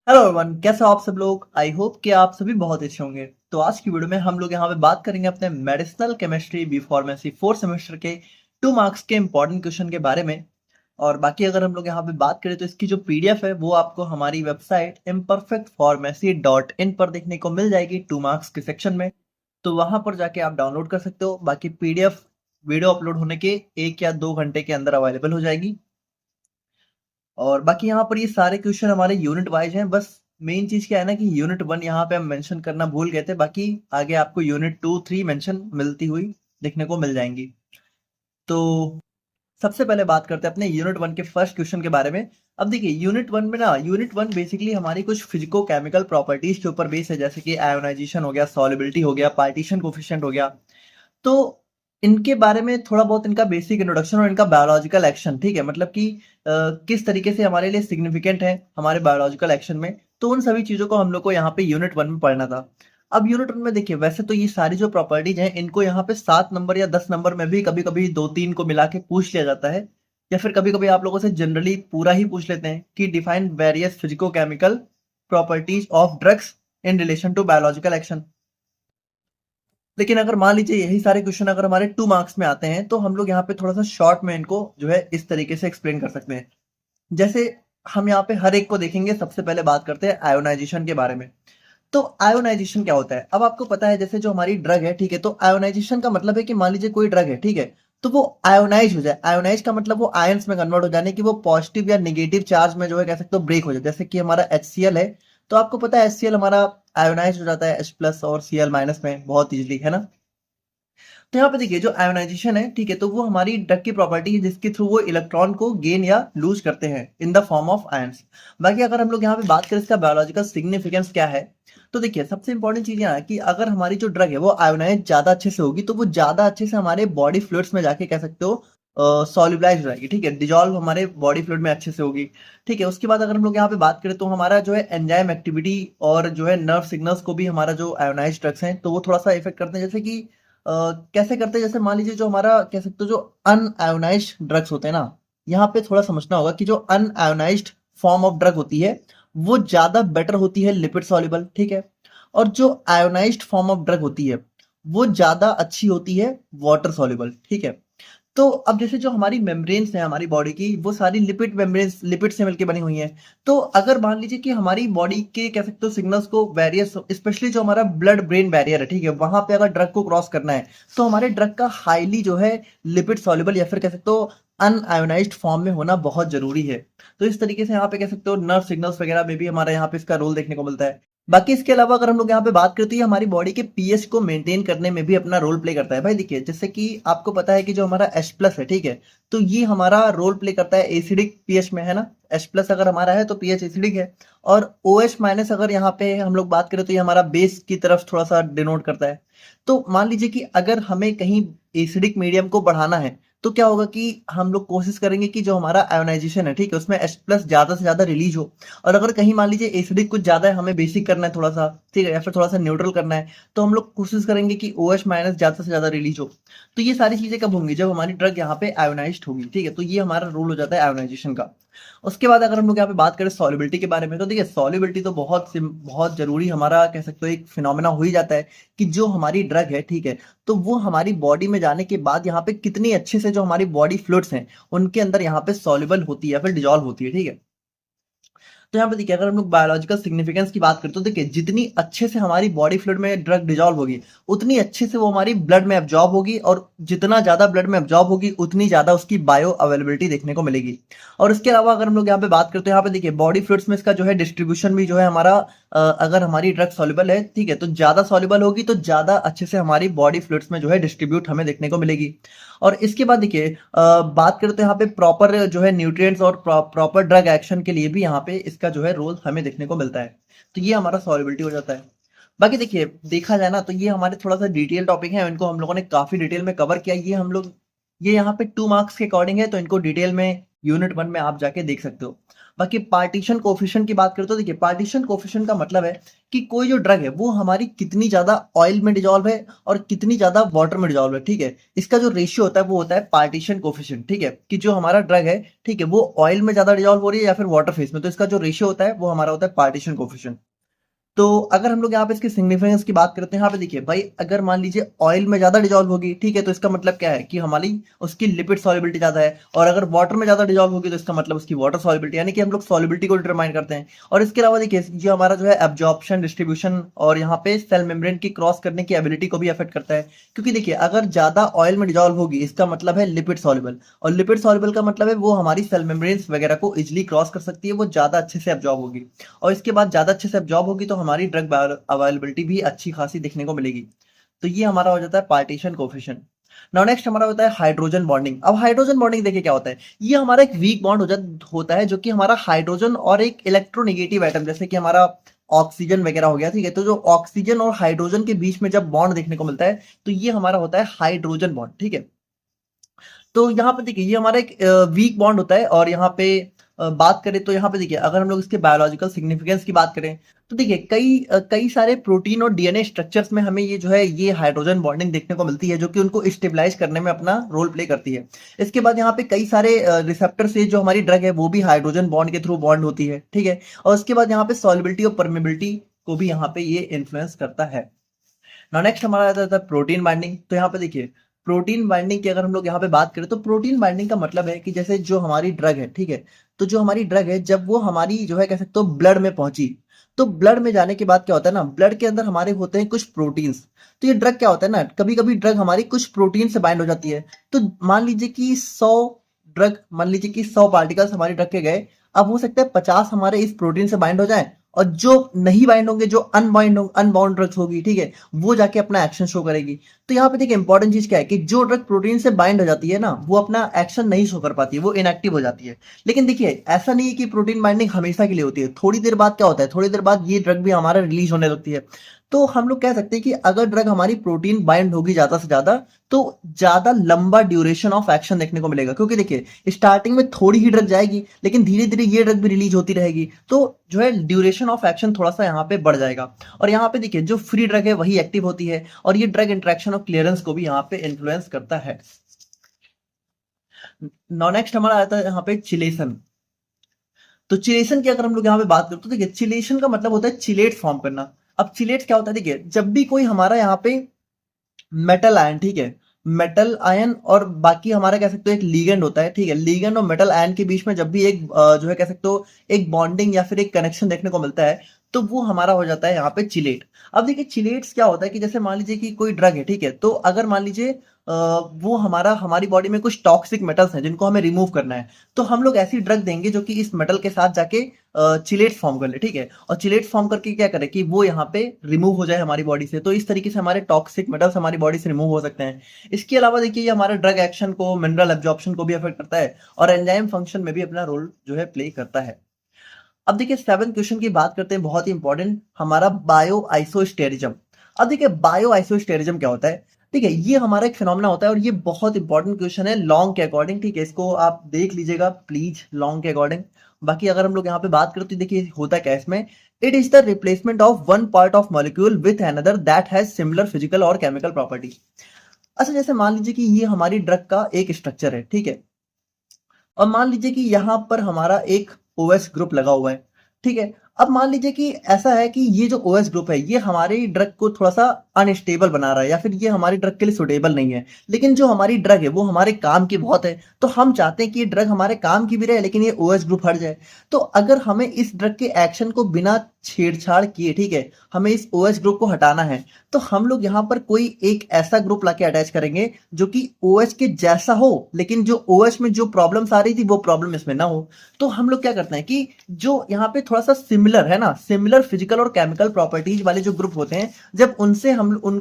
Hello everyone, कैसे हो आप सब लोग। आई होप कि आप सभी बहुत अच्छे होंगे। तो आज की वीडियो में हम लोग यहाँ पे बात करेंगे अपने medicinal chemistry B pharmacy fourth semester के 2 मार्क्स के इंपॉर्टेंट क्वेश्चन के बारे में। और बाकी अगर हम लोग यहाँ पे बात करें तो इसकी जो पीडीएफ है वो आपको हमारी वेबसाइट imperfectpharmacy.in पर देखने को मिल जाएगी 2 मार्क्स के सेक्शन में। तो वहां पर जाके आप डाउनलोड कर सकते हो। बाकी पीडीएफ वीडियो अपलोड होने के 1 या 2 घंटे के अंदर अवेलेबल हो जाएगी। और बाकी यहाँ पर ये सारे क्वेश्चन हमारे यूनिट वाइज हैं। बस मेन चीज क्या है ना कि यूनिट 1 यहाँ पे हम मेंशन करना भूल गए थे। बाकी आगे आपको यूनिट 2 3 मेंशन मिलती हुई देखने को मिल जाएंगी। तो सबसे पहले बात करते हैं अपने यूनिट 1 के फर्स्ट क्वेश्चन के बारे में। अब देखिए यूनिट 1 बेसिकली हमारी कुछ फिजिको केमिकल प्रॉपर्टीज के ऊपर बेस है, जैसे कि आयोनाइजेशन हो गया, सॉल्युबिलिटी हो गया, पार्टीशन कोफिशिएंट हो गया। तो इनके बारे में थोड़ा बहुत इनका बेसिक इंट्रोडक्शन और इनका बायोलॉजिकल एक्शन, ठीक है, मतलब कि किस तरीके से हमारे लिए सिग्निफिकेंट है हमारे बायोलॉजिकल एक्शन में। तो उन सभी चीजों को हम लोग को यहाँ पे यूनिट 1 में पढ़ना था। अब यूनिट 1 में देखिए, वैसे तो ये सारी जो प्रॉपर्टीज हैं इनको यहाँ पे 7 नंबर या 10 नंबर में भी कभी कभी 2 3 को मिला के पूछ लिया जाता है, या फिर कभी कभी आप लोगों से जनरली पूरा ही पूछ लेते हैं कि define various physico chemical properties of drugs in relation to biological action. लेकिन अगर मान लीजिए यही सारे क्वेश्चन अगर हमारे 2 मार्क्स में आते हैं तो हम लोग यहाँ पे थोड़ा सा शॉर्ट में इनको जो है इस तरीके से एक्सप्लेन कर सकते हैं। जैसे हम यहाँ पे हर एक को देखेंगे। सबसे पहले बात करते हैं आयोनाइजेशन के बारे में। तो आयोनाइजेशन क्या होता है, अब आपको पता है जैसे जो हमारी ड्रग है, ठीक है, तो आयोनाइजेशन का मतलब है कि मान लीजिए कोई ड्रग है, ठीक है, तो वो आयोनाइज हो जाए। आयोनाइज का मतलब वो आयंस में कन्वर्ट हो जाने की, वो पॉजिटिव या नेगेटिव चार्ज में जो है कह सकते हो ब्रेक हो जाए। जैसे कि हमारा HCl है, तो आपको पता है HCl हमारा आयोनाइज हो जाता है H+ और Cl- में बहुत इजीली, है ना। तो यहाँ पे देखिए जो आयोनाइजेशन है, ठीक है, तो वो हमारी ड्रग की प्रॉपर्टी है जिसके थ्रू वो इलेक्ट्रॉन को गेन या लूज करते हैं in the form of ions. बाकी अगर हम लोग यहाँ पे बात करें इसका बायोलॉजिकल सिग्निफिकेंस क्या है, तो देखिए सबसे इंपॉर्टेंट चीज यहाँ है कि अगर हमारी जो ड्रग है वो आयोनाइज ज्यादा अच्छे से होगी तो वो ज्यादा अच्छे से हमारे बॉडी फ्लूइड्स में जाके कह सकते हो सॉल्युबलाइज हो जाएगी, ठीक है, डिजॉल्व हमारे बॉडी फ्लूइड में अच्छे से होगी। ठीक है, उसके बाद अगर हम लोग यहाँ पे बात करें तो हमारा जो है एंजाइम एक्टिविटी और जो है नर्व सिग्नल्स को भी हमारा जो आयोनाइज ड्रग्स हैं तो वो थोड़ा सा इफेक्ट करते हैं। जैसे कि कैसे करते हैं, जैसे मान लीजिए जो हमारा कह सकते हो जो अनआयोनाइज्ड ड्रग्स होते हैं ना, यहाँ पे थोड़ा समझना होगा कि जो अनआयोनाइज्ड फॉर्म ऑफ ड्रग होती है वो ज्यादा बेटर होती है लिपिड सॉल्युबल, ठीक है, और जो आयोनाइज्ड फॉर्म ऑफ ड्रग होती है वो ज्यादा अच्छी होती है वाटर सॉल्युबल, ठीक है। तो अब जैसे जो हमारी मेम्ब्रेन्स है हमारी बॉडी की वो सारी लिपिड मेम्ब्रेन्स लिपिड से मिलकर बनी हुई हैं। तो अगर मान लीजिए कि हमारी बॉडी के कह सकते हो सिग्नल्स को वेरियस, स्पेशली जो हमारा ब्लड ब्रेन बैरियर है, ठीक है, वहां पे अगर ड्रग को क्रॉस करना है तो हमारे ड्रग का हाईली जो है लिपिड सॉल्युबल या फिर कह सकते हो अनआयोनाइज्ड फॉर्म में होना बहुत जरूरी है। तो इस तरीके से यहाँ पे कह सकते हो नर्व सिग्नल्स वगैरह में भी हमारे यहाँ पे इसका रोल देखने को मिलता है। बाकी इसके अलावा अगर हम लोग यहाँ पे बात करते हैं हमारी बॉडी के पीएच को मेंटेन करने में भी अपना रोल प्ले करता है। भाई देखिए जैसे कि आपको पता है कि जो हमारा H+ है, ठीक है, तो ये हमारा रोल प्ले करता है एसिडिक पीएच में, है ना। H+ अगर हमारा है तो पीएच एसिडिक है। और OH- अगर यहाँ पे हम लोग बात करें तो ये हमारा बेस की तरफ थोड़ा सा डिनोट करता है। तो मान लीजिए कि अगर हमें कहीं एसिडिक मीडियम को बढ़ाना है तो क्या होगा कि हम लोग कोशिश करेंगे कि जो हमारा आयोनाइजेशन है, ठीक है, उसमें H+ ज्यादा से ज्यादा रिलीज हो। और अगर कहीं मान लीजिए एसिडिक कुछ ज्यादा है, हमें बेसिक करना है थोड़ा सा, ठीक है, या फिर थोड़ा सा न्यूट्रल करना है, तो हम लोग कोशिश करेंगे कि OH- ज्यादा से ज्यादा रिलीज हो। तो ये सारी चीजें कब होंगी, जब हमारी ड्रग यहाँ पे आयोनाइज्ड होगी, ठीक है, तो ये हमारा रूल हो जाता है आयोनाइजेशन का। उसके बाद अगर हम लोग यहाँ पे बात करें सॉल्युबिलिटी के बारे में, तो देखिए सॉल्युबिलिटी तो बहुत जरूरी हमारा कह सकते हो एक फिनोमेना हो ही जाता है कि जो हमारी ड्रग है, ठीक है, तो वो हमारी बॉडी में जाने के बाद यहाँ पे कितनी अच्छे से जो हमारी बॉडी फ्लूइड्स हैं उनके अंदर यहाँ पे सॉल्युबल होती है या फिर डिजॉल्व होती है, ठीक है। तो यहाँ पे देखिए अगर हम लोग बायोलॉजिकल सिग्निफिकेंस की बात करें तो देखिए जितनी अच्छे से हमारी बॉडी फ्लूइड में ड्रग डिजॉल्व होगी उतनी अच्छे से वो हमारी ब्लड में एब्जॉर्ब होगी, और जितना ज्यादा ब्लड में एब्जॉर्ब होगी उतनी ज्यादा उसकी बायो अवेलेबिलिटी देखने को मिलेगी। और इसके अलावा अगर हम लोग यहाँ पे बात करते हैं, यहाँ पे देखिए बॉडी फ्लूइड्स में इसका जो है डिस्ट्रीब्यूशन भी जो है हमारा अगर हमारी ड्रग सॉल्युबल है, ठीक है, तो ज्यादा सॉल्युबल होगी तो ज्यादा अच्छे से हमारी बॉडी फ्लूइड्स में जो है डिस्ट्रीब्यूट हमें देखने को मिलेगी। और इसके बाद देखिए बात करें तो यहाँ पे प्रॉपर जो है न्यूट्रिएंट्स और प्रॉपर ड्रग एक्शन के लिए भी यहाँ पे इसका जो है रोल हमें देखने को मिलता है। तो ये हमारा सॉल्युबिलिटी हो जाता है। बाकी देखिए देखा जाए ना तो ये हमारे थोड़ा सा डिटेल टॉपिक है, इनको हम लोगों ने काफी डिटेल में कवर किया। ये हम लोग ये यहाँ पे 2 मार्क्स के अकॉर्डिंग है तो इनको डिटेल में यूनिट 1 में आप जाके देख सकते हो। बाकी पार्टीशन कोएफिशिएंट की बात करें तो देखिए पार्टीशन कोएफिशिएंट का मतलब है कि कोई जो ड्रग है वो हमारी कितनी ज़्यादा ऑयल में डिसॉल्व है और कितनी ज़्यादा वाटर में डिसॉल्व है, ठीक है? इसका जो रेशियो होता है वो होता है पार्टीशन कोएफिशिएंट, ठीक है? कि जो हमारा ड्रग है, ठीक है? वो ऑयल में ज़्यादा डिसॉल्व हो रही है या फिर वाटर फेज में, तो इसका जो रेशियो होता है वो हमारा होता है पार्टीशन कोएफिशिएंट। तो अगर हम लोग यहाँ पे इसकी सिग्निफिकेंस की बात करते हैं, यहाँ पे देखिए भाई अगर मान लीजिए ऑयल में ज्यादा डिजॉल्व होगी, ठीक है, तो इसका मतलब क्या है कि हमारी उसकी लिपिड सॉल्युबिलिटी ज्यादा है, और अगर वाटर में ज्यादा डिजॉल्व होगी तो इसका मतलब उसकी वाटर सॉल्युबिलिटी, यानी कि हम लोग सॉल्युबिलिटी को डिटरमाइन करते हैं। और इसके अलावा देखिए जो हमारा जो है एब्जॉर्प्शन, डिस्ट्रीब्यूशन और यहाँ पे सेल मेम्ब्रेन की क्रॉस करने की एबिलिटी को भी अफेक्ट करता है, क्योंकि देखिए अगर ज्यादा ऑयल में डिजॉल्व होगी इसका मतलब है लिपिड सॉल्युबल, और लिपिड सॉल्युबल का मतलब है वो हमारी सेल मेम्ब्रेन्स वगैरह को इजिली क्रॉस कर सकती है, वो ज्यादा अच्छे से एब्जॉर्ब होगी, और इसके बाद ज्यादा अच्छे से एब्जॉर्ब होगी तो हमारी ड्रग अवेलेबिलिटी भी अच्छी खासी दिखने को मिलेगी। तो ये हमारा हो जाता है पार्टीशन कोफिशिएंट। नाउ नेक्स्ट हमारा होता है हाइड्रोजन बॉन्डिंग। अब हाइड्रोजन बॉन्डिंग देखिए क्या होता है, ये हमारा एक वीक बॉन्ड होता है जो कि हमारा हाइड्रोजन और एक इलेक्ट्रोनेगेटिव एटम जैसे कि हमारा ऑक्सीजन वगैरह हो गया, ठीक है, तो जो ऑक्सीजन और हाइड्रोजन के बीच में जब बॉन्ड देखने को मिलता है तो ये हमारा होता है हाइड्रोजन बॉन्ड, ठीक है। तो यहाँ पे देखिए ये हमारा एक वीक बॉन्ड होता है, और यहाँ पे बात करें तो यहाँ पे देखिए अगर हम लोग इसके बायोलॉजिकल सिग्निफिकेंस की बात करें तो देखिए कई सारे प्रोटीन और डीएनए स्ट्रक्चर्स में हमें ये जो है ये हाइड्रोजन बॉन्डिंग देखने को मिलती है जो कि उनको स्टेबलाइज करने में अपना रोल प्ले करती है। इसके बाद यहाँ पे कई सारे रिसेप्टर से जो हमारी ड्रग है वो भी हाइड्रोजन बॉन्ड के थ्रू बॉन्ड होती है, ठीक है, और उसके बाद यहाँ पे सॉल्युबिलिटी और परमेबिलिटी को भी यहाँ पे ये इन्फ्लुएंस करता है। नाउ नेक्स्ट हमारा आता है प्रोटीन बाइंडिंग। तो यहाँ पे देखिए प्रोटीन बाइंडिंग की अगर हम लोग यहाँ पे बात करें तो प्रोटीन बाइंडिंग का मतलब है कि जैसे जो हमारी ड्रग है, ठीक है, तो जो हमारी ड्रग है जब वो हमारी जो है कह सकते हो ब्लड में पहुंची, तो ब्लड में जाने के बाद क्या होता है ना, ब्लड के अंदर हमारे होते हैं कुछ प्रोटीन्स। तो ये ड्रग क्या होता है ना, कभी कभी ड्रग हमारी कुछ प्रोटीन से बाइंड हो जाती है। तो मान लीजिए कि 100 पार्टिकल्स हमारी ड्रग के गए, अब हो सकता है 50 हमारे इस प्रोटीन से बाइंड हो जाए, और जो नहीं बाइंड होंगे, जो अनबाउंड ड्रग्स होगी, ठीक है, वो जाके अपना एक्शन शो करेगी। तो यहाँ पे देखिए इंपॉर्टेंट चीज क्या है कि जो ड्रग प्रोटीन से बाइंड हो जाती है ना वो अपना एक्शन नहीं शो कर पाती है, वो इनएक्टिव हो जाती है। लेकिन देखिए ऐसा नहीं है कि प्रोटीन बाइंडिंग हमेशा के लिए होती है, थोड़ी देर बाद क्या होता है, थोड़ी देर बाद ये ड्रग भी हमारा रिलीज होने लगती है। तो हम लोग कह सकते हैं कि अगर ड्रग हमारी प्रोटीन बाइंड होगी ज्यादा से ज्यादा तो ज्यादा लंबा ड्यूरेशन ऑफ एक्शन देखने को मिलेगा, क्योंकि देखिए स्टार्टिंग में थोड़ी ही ड्रग जाएगी लेकिन धीरे धीरे ये ड्रग भी रिलीज होती रहेगी, तो जो है ड्यूरेशन ऑफ एक्शन थोड़ा सा यहाँ पे बढ़ जाएगा। और यहाँ पे देखिए जो फ्री ड्रग है वही एक्टिव होती है, और ये ड्रग इंटरेक्शन और क्लियरेंस को भी यहाँ पे इन्फ्लुएंस करता है। नाउ नेक्स्ट हमारा आता है यहाँ पे चिलेशन। तो चिलेशन की अगर हम लोग यहाँ पे बात करते तो देखिए चिलेशन का मतलब होता है चिलेट फॉर्म करना। अब चिलेट क्या होता है, देखिए जब भी कोई हमारा यहाँ पे मेटल आयन, ठीक है, मेटल आयन और बाकी हमारा कह सकते हो एक लीगेंड होता है, ठीक है, लीगेंड और मेटल आयन के बीच में जब भी एक जो है कह सकते हो एक बॉन्डिंग या फिर एक कनेक्शन देखने को मिलता है तो वो हमारा हो जाता है यहाँ पे चिलेट। अब देखिए चिलेट्स क्या होता है कि जैसे मान लीजिए कि कोई ड्रग है, ठीक है, तो अगर मान लीजिए वो हमारी बॉडी में कुछ टॉक्सिक मेटल्स हैं जिनको हमें रिमूव करना है, तो हम लोग ऐसी ड्रग देंगे जो कि इस मेटल के साथ जाके चिलेट फॉर्म कर ले, ठीक है, और चिलेट फॉर्म करके क्या करे कि वो यहाँ पे रिमूव हो जाए हमारी बॉडी से, तो इस तरीके से हमारे टॉक्सिक मेटल्स हमारी बॉडी से रिमूव हो सकते हैं। इसके अलावा देखिए ये हमारे ड्रग एक्शन को, मिनरल एब्जॉर्प्शन को भी अफेक्ट करता है, और एंजाइम फंक्शन में भी अपना रोल जो है प्ले करता है। अब देखिए 7th क्वेश्चन की बात करते हैं, बहुत ही इंपॉर्टेंट, हमारा बायो आइसोस्टेरिज्म। अब देखिए बायो आइसोस्टेरिज्म क्या होता है, ठीक है, ये हमारा एक फिनोमेना होता है और ये बहुत इंपॉर्टेंट क्वेश्चन है लॉन्ग के अकॉर्डिंग, ठीक है, इसको आप देख लीजिएगा प्लीज लॉन्ग के अकॉर्डिंग। बाकी अगर हम लोग यहाँ पे बात करें तो देखिए होता क्या है इसमें, it is the replacement of one part of molecule with another that has similar physical और केमिकल प्रॉपर्टी। अच्छा जैसे मान लीजिए कि ये हमारी ड्रग का एक स्ट्रक्चर है, ठीक है, और मान लीजिए कि यहाँ पर हमारा एक ओएस ग्रुप लगा हुआ है, ठीक है। अब मान लीजिए कि ऐसा है कि ये जो ओएस ग्रुप है ये हमारी ड्रग को थोड़ा सा अनस्टेबल बना रहा है या फिर ये हमारी ड्रग के लिए सुटेबल नहीं है, लेकिन जो हमारी ड्रग है वो हमारे काम की बहुत है, तो हम चाहते हैं कि ये ड्रग हमारे काम की भी रहे लेकिन ये ओएस ग्रुप हट जाए। तो अगर हमें इस ड्रग के एक्शन को बिना छेड़छाड़ किए, ठीक है, हमें इस ओएस ग्रुप को हटाना है, तो हम लोग यहाँ पर कोई एक ऐसा ग्रुप लाके अटैच करेंगे जो कि ओएच के जैसा हो, लेकिन जो ओएच में जो प्रॉब्लम्स आ रही थी वो प्रॉब्लम इसमें ना हो। तो हम लोग क्या करते हैं कि जो यहाँ पे थोड़ा सा सिमिलर है ना, सिमिलर फिजिकल और केमिकल प्रॉपर्टीज वाले जो ग्रुप होते हैं, जब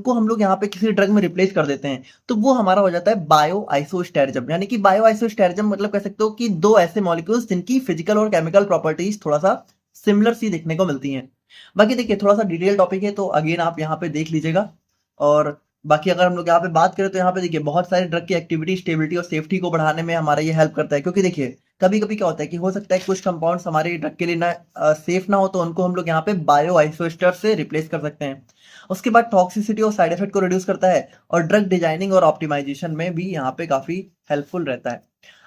हम लोग यहाँ पे किसी ड्रग में रिप्लेस कर देते हैं तो वो हमारा हो जाता है बायो आइसोस्टेरिज्म। यानी कि बायो आइसोस्टेरिज्म मतलब कह सकते हो कि दो ऐसे मॉलिक्यूल्स जिनकी फिजिकल और केमिकल प्रॉपर्टीज थोड़ा सा सिमिलर सी देखने को मिलती हैं। बाकी देखिए थोड़ा सा डिटेल टॉपिक है तो अगेन आप यहाँ पे देख लीजिएगा। और बाकी अगर हम लोग यहाँ पे बात करें तो यहाँ पे देखिए बहुत सारे ड्रग की एक्टिविटी, स्टेबिलिटी और सेफ्टी को बढ़ाने में हमारा ये हेल्प करता है, क्योंकि देखिए कभी कभी क्या होता है कि हो सकता है कुछ कंपाउंड्स हमारे ड्रग के लिए ना सेफ ना हो, तो उनको हम लोग यहाँ पे बायो आइसोएस्टर से रिप्लेस कर सकते हैं। उसके बाद टॉक्सिसिटी और साइड इफेक्ट को रिड्यूस करता है, और ड्रग डिजाइनिंग और ऑप्टिमाइजेशन में भी यहाँ पे काफी हेल्पफुल रहता है।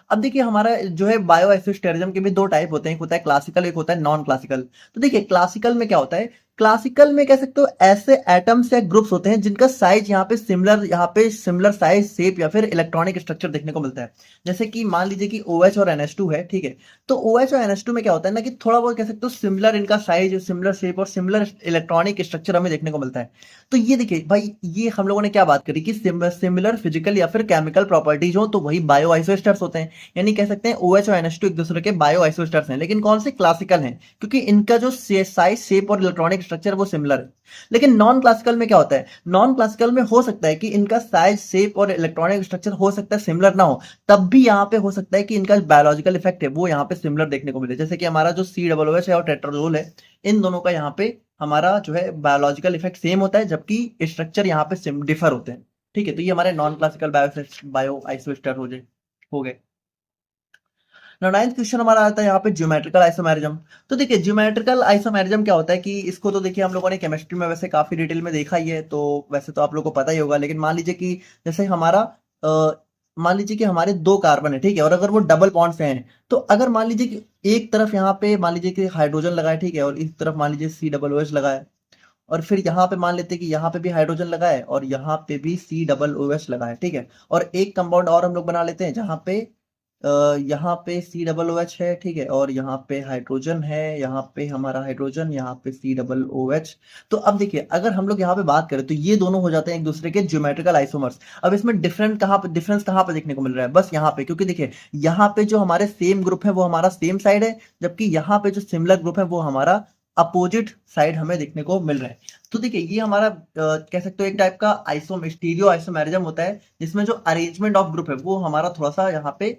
अब देखिए हमारा जो है बायो आइसोस्टेरिज्म के भी दो टाइप होते हैं, एक होता है क्लासिकल, एक होता है नॉन क्लासिकल। तो देखिए क्लासिकल में क्या होता है, क्लासिकल में कह सकते हो ऐसे एटम्स या ग्रुप्स होते हैं जिनका साइज यहाँ पे सिमिलर साइज, शेप या फिर इलेक्ट्रॉनिक स्ट्रक्चर देखने को मिलता है। जैसे कि मान लीजिए कि OH और NH2 है, ठीक है। तो OH और NH2 में क्या होता है ना कि थोड़ा बहुत कह सकते हो सिमिलर इनका साइज, सिमिलर शेप और सिमिलर इलेक्ट्रॉनिक स्ट्रक्चर हमें देखने को मिलता है। तो ये देखिए भाई, ये हम लोगों ने क्या बात करी कि सिमिलर फिजिकल या फिर केमिकल प्रॉपर्टीज हो तो वही बायो आइसोस्टर्स होते हैं। यानी कह सकते हैं OH और NH2 एक दूसरे के बायो आइसोस्टर्स हैं, लेकिन कौन से, क्लासिकल हैं, क्योंकि इनका जो साइज, शेप और इलेक्ट्रॉनिक स्ट्रक्चर वो सिमिलर है। लेकिन नॉन क्लासिकल में क्या होता है, नॉन क्लासिकल में हो सकता है कि इनका साइज, शेप और इलेक्ट्रॉनिक स्ट्रक्चर हो सकता है सिमिलर ना हो, तब भी यहाँ पे हो सकता है कि इनका बायोलॉजिकल इफेक्ट है वो यहाँ पे सिमिलर देखने को मिले। जैसे कि हमारा जो COOH है और टेट्राजोल है, इन दोनों का यहाँ पे हमारा जो है बायोलॉजिकल इफेक्ट सेम होता है, जबकि स्ट्रक्चर यहाँ पे डिफर होते हैं। ठीक है, तो ये हमारे नॉन क्लासिकल बायो आइसोस्टर हो गए। नाउ नाइन्थ क्वेश्चन हमारा आता है यहाँ पे ज्योमेट्रिकल आइसोमेरिज्म। तो देखिए ज्योमेट्रिकल आइसोमेरिज्म क्या होता है कि इसको तो देखिए हम लोगों ने केमिस्ट्री में वैसे काफी डिटेल में देखा ही है, तो वैसे तो आप लोगों को पता ही होगा। लेकिन मान लीजिए कि जैसे मान लीजिए कि हमारे दो कार्बन है, ठीक है, और अगर वो डबल बॉन्ड से हैं, तो अगर मान लीजिए कि एक तरफ यहाँ पे मान लीजिए कि हाइड्रोजन लगा है, ठीक है, और इस तरफ मान लीजिए COOH लगा है, और फिर यहाँ पे मान लेते हैं कि यहाँ पे भी हाइड्रोजन लगा है और यहाँ पे भी COOH लगा है, ठीक है। और एक कंपाउंड और हम लोग बना लेते हैं जहाँ पे यहाँ पे COOH है, ठीक है, और यहाँ पे हाइड्रोजन है, यहाँ पे हमारा हाइड्रोजन, यहाँ पे COOH। तो अब देखिए अगर हम लोग यहाँ पे बात करें तो ये दोनों हो जाते हैं एक दूसरे के ज्योमेट्रिकल आइसोमर्स। अब इसमें डिफरेंस कहाँ पे देखने को मिल रहा है, बस यहाँ पे, क्योंकि देखिए यहाँ पे जो हमारे सेम ग्रुप है वो हमारा सेम साइड है, जबकि यहाँ पे जो सिमिलर ग्रुप है वो हमारा अपोजिट साइड हमें देखने को मिल रहा है। तो देखिए ये हमारा कह सकते हो एक टाइप का स्टीरियो आइसोमेरिज्म होता है, जिसमें जो अरेंजमेंट ऑफ ग्रुप है वो हमारा थोड़ा सा यहाँ पे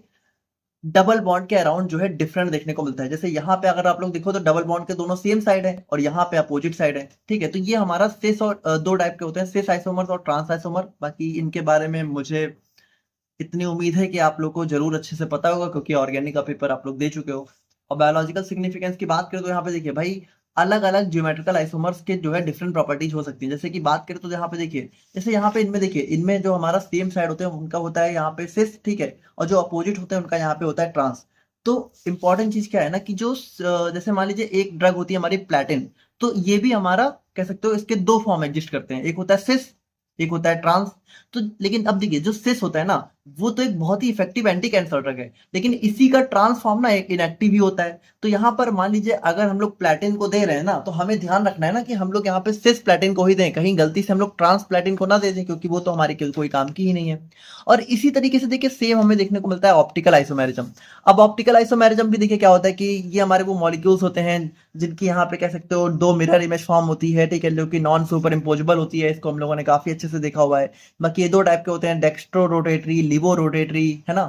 डबल बॉन्ड के अराउंड जो है डिफरेंट देखने को मिलता है। जैसे यहाँ पे अगर आप लोग देखो तो डबल बॉन्ड के दोनों सेम साइड है और यहाँ पे अपोजिट साइड है, ठीक है। तो ये हमारा सिस और दो टाइप के होते हैं, सिस आइसोमर्स और ट्रांस आइसोमर। बाकी इनके बारे में मुझे इतनी उम्मीद है कि आप लोग को जरूर अच्छे से पता होगा, क्योंकि ऑर्गेनिक का पेपर आप लोग दे चुके हो। और बायोलॉजिकल सिग्निफिकेंस की बात करें तो यहाँ पे देखिए भाई, अलग अलग ज्योमेट्रिकल आइसोमर्स के जो है डिफरेंट प्रॉपर्टीज हो सकती है। जैसे कि बात करें तो यहाँ पे देखिए, जैसे यहाँ पे इनमें देखिए, इनमें जो हमारा सेम साइड होते हैं उनका होता है यहाँ पे सिस, ठीक है, और जो अपोजिट होते हैं उनका यहाँ पे होता है ट्रांस। तो इंपॉर्टेंट चीज क्या है ना कि जो जैसे मान लीजिए एक ड्रग होती है हमारी प्लेटिन, तो ये भी हमारा कह सकते हो इसके दो फॉर्म एग्जिस्ट करते हैं, एक होता है सिस, एक होता है ट्रांस। तो लेकिन अब देखिए जो सिस होता है ना, वो तो एक बहुत ही इफेक्टिव एंटी कैंसर ड्रग है, लेकिन इसी का ट्रांसफॉर्म ना एक इनएक्टिव ही होता है। तो यहाँ पर मान लीजिए अगर हम लोग प्लेटिन को दे रहे हैं ना, तो हमें ध्यान रखना है ना कि हम लोग यहाँ पे सिस प्लेटिन को ही दें, कहीं गलती से हम लोग ट्रांस प्लेटिन को ना दे दें, क्योंकि वो तो हमारे कोई काम की ही नहीं है। और इसी तरीके से देखिए सेम हमें देखने को मिलता है ऑप्टिकल आइसोमेरिज्म। अब ऑप्टिकल आइसोमेरिज्म भी देखिए क्या होता है कि ये हमारे वो मॉलिक्यूल्स होते हैं जिनकी यहाँ पे कह सकते हो दो मिरर इमेज फॉर्म होती है, ठीक है, जो कि नॉन सुपर इम्पोजेबल होती है। इसको हम लोगों ने काफी अच्छे से देखा हुआ है। बाकी ये दो टाइप के होते हैं, डेक्स्ट्रो रोटेटरी, लिवो रोटेटरी, है ना।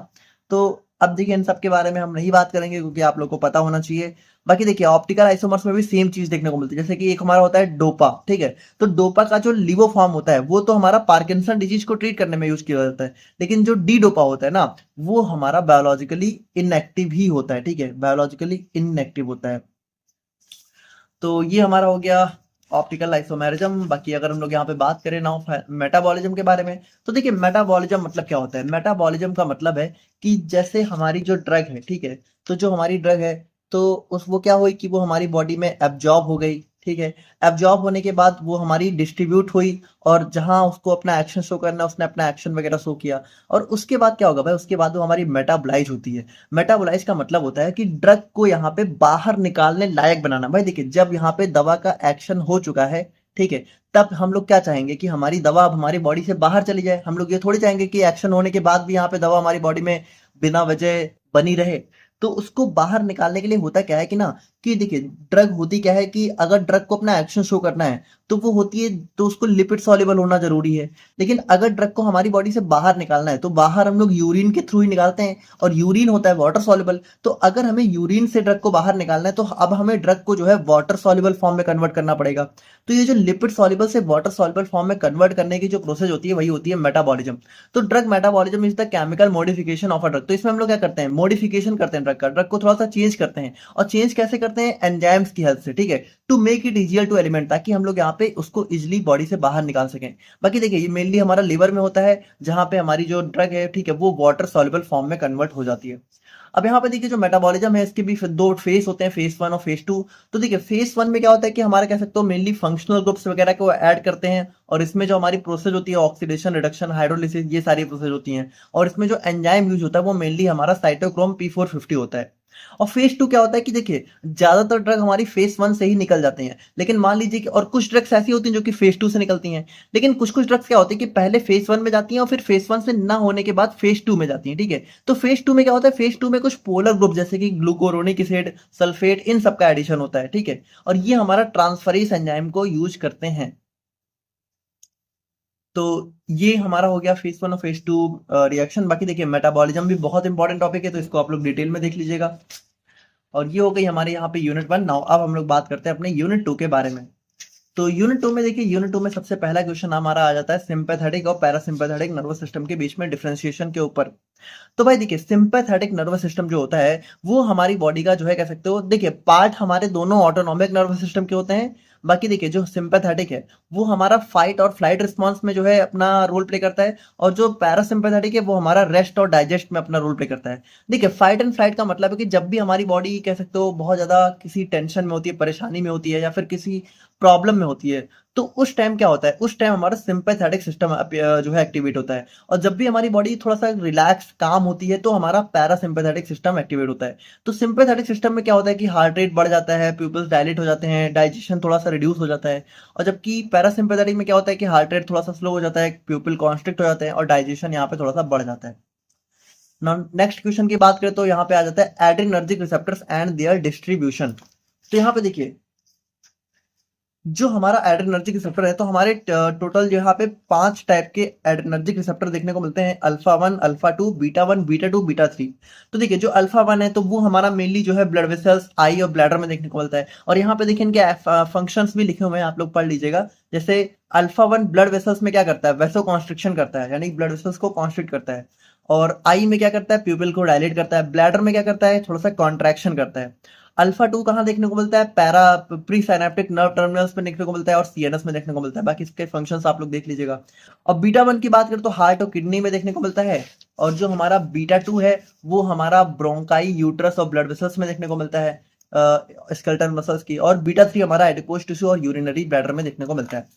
तो अब देखिए इन सब के बारे में हम नहीं बात करेंगे, क्योंकि आप लोग को पता होना चाहिए। बाकी देखिए ऑप्टिकल आइसोमर्स में भी सेम चीज देखने को मिलती है। जैसे कि एक हमारा होता है डोपा, ठीक है, तो डोपा का जो लिवो फॉर्म होता है वो तो हमारा पार्किंसन डिजीज को ट्रीट करने में यूज किया जाता है, लेकिन जो डी डोपा होता है ना, वो हमारा बायोलॉजिकली इनएक्टिव ही होता है, ठीक है, बायोलॉजिकली इनएक्टिव होता है। तो ये हमारा हो गया ऑप्टिकल आइसोमेरिज्म। बाकी अगर हम लोग यहाँ पे बात करें ना मेटाबॉलिज्म के बारे में, तो देखिए मेटाबॉलिज्म मतलब क्या होता है। मेटाबॉलिज्म का मतलब है कि जैसे हमारी जो ड्रग है, ठीक है, तो जो हमारी ड्रग है, तो उस वो क्या हुई कि वो हमारी बॉडी में एब्जॉर्ब हो गई, ठीक है। एब्जॉर्ब होने के बाद वो हमारी डिस्ट्रीब्यूट हुई, और जहां उसको अपना एक्शन शो करना उसने अपना एक्शन वगैरह शो किया। और उसके बाद क्या होगा भाई, उसके बाद वो हमारी मेटाबोलाइज होती है। मेटाबोलाइज का मतलब होता है कि ड्रग को यहाँ पे बाहर निकालने लायक बनाना। भाई देखिए जब यहाँ पे दवा का एक्शन हो चुका है, ठीक है, तब हम लोग क्या चाहेंगे कि हमारी दवा अब हमारी बॉडी से बाहर चली जाए। हम लोग ये थोड़ी चाहेंगे कि एक्शन होने के बाद भी यहाँ पे दवा हमारी बॉडी में बिना वजह बनी रहे। तो उसको बाहर निकालने के लिए होता क्या है कि ना, कि देखिए ड्रग होती क्या है कि अगर ड्रग को अपना एक्शन शो करना है तो वो होती है, तो उसको लिपिड सॉल्युबल होना जरूरी है। लेकिन अगर ड्रग को हमारी बॉडी से बाहर निकालना है तो बाहर हम लोग यूरिन के थ्रू ही निकालते हैं, और यूरिन होता है वाटर सॉल्युबल। तो अगर हमें यूरिन से ड्रग को बाहर निकालना है तो अब हमें ड्रग को जो है वाटर सॉल्युबल फॉर्म में कन्वर्ट करना पड़ेगा। तो ये जो लिपिड सॉल्युबल से वाटर सॉल्युबल फॉर्म में कन्वर्ट करने की जो प्रोसेस होती है वही होती है मेटाबॉलिज्म। तो drug metabolism is the chemical modification of a drug. तो इसमें हम लोग क्या करते हैं, मॉडिफिकेशन करते हैं ड्रग का, ड्रग को थोड़ा सा चेंज करते हैं। और चेंज कैसे करते हैं, एंजाइम्स की हेल्प से, ठीक है, to make it easier to element, ताकि हम लोग यहाँ पे उसको इजिली बॉडी से बाहर निकाल सकें। बाकी देखिए ये मेनली हमारा लिवर में होता है, जहां पे हमारी जो ड्रग है, ठीक है, वो वाटर सॉल्युबल फॉर्म में कन्वर्ट हो जाती है। अब यहाँ पे देखिए जो मेटाबॉलिज्म है इसके भी दो फेस होते हैं, फेस 1 और फेस 2। तो देखिए फेस 1 में क्या होता है कि हमारा कह सकते हो मेनली फंक्शनल ग्रुप्स वगैरह को ऐड करते हैं, और इसमें जो हमारी प्रोसेस होती है ऑक्सीडेशन, रिडक्शन, हाइड्रोलिसिस, ये सारी प्रोसेस होती हैं। और इसमें जो एंजाइम यूज होता है वो मेनली हमारा साइटोक्रोम P450 होता है। और फेज 2 क्या होता है कि देखिए ज्यादातर ड्रग हमारी फेज 1 से ही निकल जाते हैं, लेकिन मान लीजिए कि और कुछ ड्रग्स ऐसी होती हैं जो कि फेज 2 से निकलती हैं। लेकिन कुछ कुछ ड्रग्स क्या होती है कि पहले फेज 1 में जाती हैं और फिर फेज 1 से ना होने के बाद फेज 2 में जाती हैं, ठीक है। तो फेज 2 में क्या होता है, फेज 2 में कुछ पोलर ग्रुप जैसे कि ग्लूकोरोनिक एसिड, सल्फेट, इन सबका एडिशन होता है, ठीक है। और ये हमारा ट्रांसफरेज एंजाइम को यूज करते हैं। तो ये हमारा हो गया फेज 1 और फेज 2 रिएक्शन। बाकी देखिए मेटाबॉलिज्म भी बहुत इंपॉर्टेंट टॉपिक है, तो इसको आप लोग डिटेल में देख लीजिएगा। और ये हो गई हमारे यहाँ पे यूनिट 1। नाउ अब हम लोग बात करते हैं अपने यूनिट 2 के बारे में। तो यूनिट 2 में देखिए, यूनिट 2 में सबसे पहला क्वेश्चन हमारा आ जाता है सिंपैथेटिक और पैरासिम्पैथेटिक नर्वस सिस्टम के बीच में डिफरेंशिएशन के ऊपर। तो भाई देखिए सिंपैथेटिक नर्वस सिस्टम जो होता है वो हमारी बॉडी का जो है कह सकते हो, देखिए पार्ट हमारे दोनों ऑटोनॉमिक नर्वस सिस्टम के होते हैं। बाकी देखिए जो सिंपैथेटिक है वो हमारा फाइट और फ्लाइट रिस्पॉन्स में जो है अपना रोल प्ले करता है, और जो पैरासिम्पैथेटिक है वो हमारा रेस्ट और डाइजेस्ट में अपना रोल प्ले करता है। देखिए फाइट एंड फ्लाइट का मतलब है कि जब भी हमारी बॉडी कह सकते हो बहुत ज्यादा किसी टेंशन में होती है, परेशानी में होती है, या फिर किसी प्रॉब्लम में होती है, तो उस टाइम क्या होता है, उस टाइम हमारा सिंपैथेटिक सिस्टम जो है एक्टिवेट होता है। और जब भी हमारी बॉडी थोड़ा सा रिलैक्स काम होती है तो हमारा पैरासिम्पैथेटिक सिस्टम एक्टिवेट होता है। तो सिंपैथेटिक सिस्टम में क्या होता है कि हार्ट रेट बढ़ जाता है, प्यूपिल्स डायलेट हो जाते हैं, डाइजेशन थोड़ा सा रिड्यूस हो जाता है। और जबकि पैरासिम्पैथेटिक में क्या होता है कि हार्ट रेट थोड़ा सा स्लो हो जाता है, प्यूपिल कॉन्स्ट्रिक्ट हो जाते हैं, और डाइजेशन यहाँ पे थोड़ा सा बढ़ जाता है। नेक्स्ट क्वेश्चन की बात करें तो यहाँ पे आ जाता है adrenergic receptors and there distribution. तो यहाँ पे देखिए जो हमारा एड्रेनर्जिक रिसेप्टर है, तो हमारे टोटल यहाँ पे 5 टाइप के एड्रेनर्जिक रिसेप्टर देखने को मिलते हैं, alpha 1, alpha 2, beta 1, beta 2, beta 3। तो देखिए जो अल्फा 1 है तो वो हमारा मेनली जो है ब्लड वेसल्स, आई और ब्लैडर में देखने को मिलता है। और यहाँ पे देखिए इनके फंक्शंस भी लिखे हुए हैं, आप लोग पढ़ लीजिएगा। जैसे अल्फा 1 ब्लड वेसल्स में क्या करता है, वेसो कॉन्स्ट्रिक्शन करता है, यानी ब्लड वेसल्स को कॉन्स्ट्रिक्ट करता है। और आई में क्या करता है, प्यूपिल को डायलेट करता है। ब्लैडर में क्या करता है, थोड़ा सा कॉन्ट्रैक्शन करता है। अल्फा 2 कहाँ देखने को मिलता है, para pre synaptic nerve terminals में देखने को मिलता है, और सीएनएस में देखने को मिलता है। बाकी इसके फंक्शंस आप लोग देख लीजिएगा। और बीटा 1 की बात करें तो हार्ट और किडनी में देखने को मिलता है। और जो हमारा बीटा 2 है वो हमारा ब्रोंकाई, यूट्रस और ब्लड वेसल्स में देखने को मिलता है, स्केलेटल मसल्स की। और बीटा 3 हमारा एडिपोज टिश्यू और यूरिनरी ब्लैडर में देखने को मिलता है।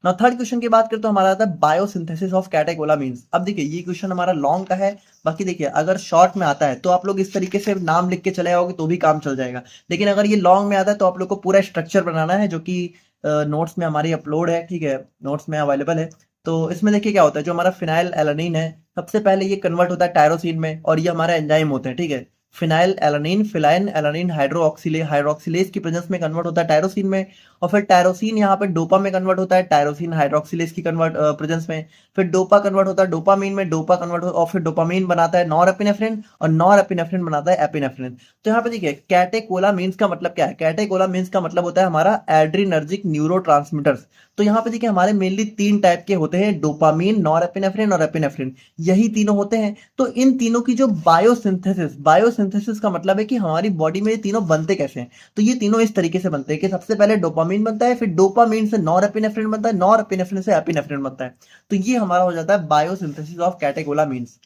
ना थर्ड क्वेश्चन की बात करें तो हमारा आता है बायोसिंथेसिस ऑफ कैटेकोलामीन्स। अब देखिए ये क्वेश्चन हमारा लॉन्ग का है। बाकी देखिए अगर शॉर्ट में आता है तो आप लोग इस तरीके से नाम लिख के चले आओगे तो भी काम चल जाएगा। लेकिन अगर ये लॉन्ग में आता है तो आप लोग को पूरा स्ट्रक्चर बनाना है, जो कि नोट्स में हमारी अपलोड है, ठीक है, नोट्स में अवेलेबल है। तो इसमें देखिए क्या होता है, जो हमारा फिनाइल एलानिन है सबसे पहले ये कन्वर्ट होता है टायरोसिन में, और ये हमारे एंजाइम होते हैं, ठीक है। Phenyl alanine, feline alanine hydroxylase की प्रेजेंस में कन्वर्ट होता है टायरोसिन में। और फिर टायरोसिन यहाँ पे डोपा में कन्वर्ट होता है, टायरोसिन हाइड्रोक्सिलेज की कन्वर्ट प्रेजेंस में। फिर डोपा कन्वर्ट होता है डोपामीन में, डोपा कन्वर्ट और फिर डोपामीन बनाता है नॉरएपिनेफ्रिन, और नॉरएपिनेफ्रिन बनाता है एपिनेफ्रिन। तो यहाँ पे देखिए कैटेकोलामीन्स का मतलब क्या है, कैटेकोलामीन्स का मतलब होता है हमारा एड्रीनर्जिक न्यूरोट्रांसमीटर्स। तो यहाँ पे देखिए हमारे मेनली 3 टाइप के होते हैं, डोपामीन, नॉरएपिनेफ्रिन और एपिनेफ्रिन, यही तीनों होते हैं। तो इन तीनों की जो बायोसिंथेसिस का मतलब है कि हमारी बॉडी में ये तीनों बनते कैसे हैं। तो ये तीनों इस तरीके से बनते हैं कि सबसे पहले डोपामीन बनता है, फिर डोपामीन से नॉरएपिनेफ्रिन बनता है, नॉरएपिनेफ्रिन से एपिनेफ्रिन बनता है। तो ये हमारा हो जाता है biosynthesis of catecholamines.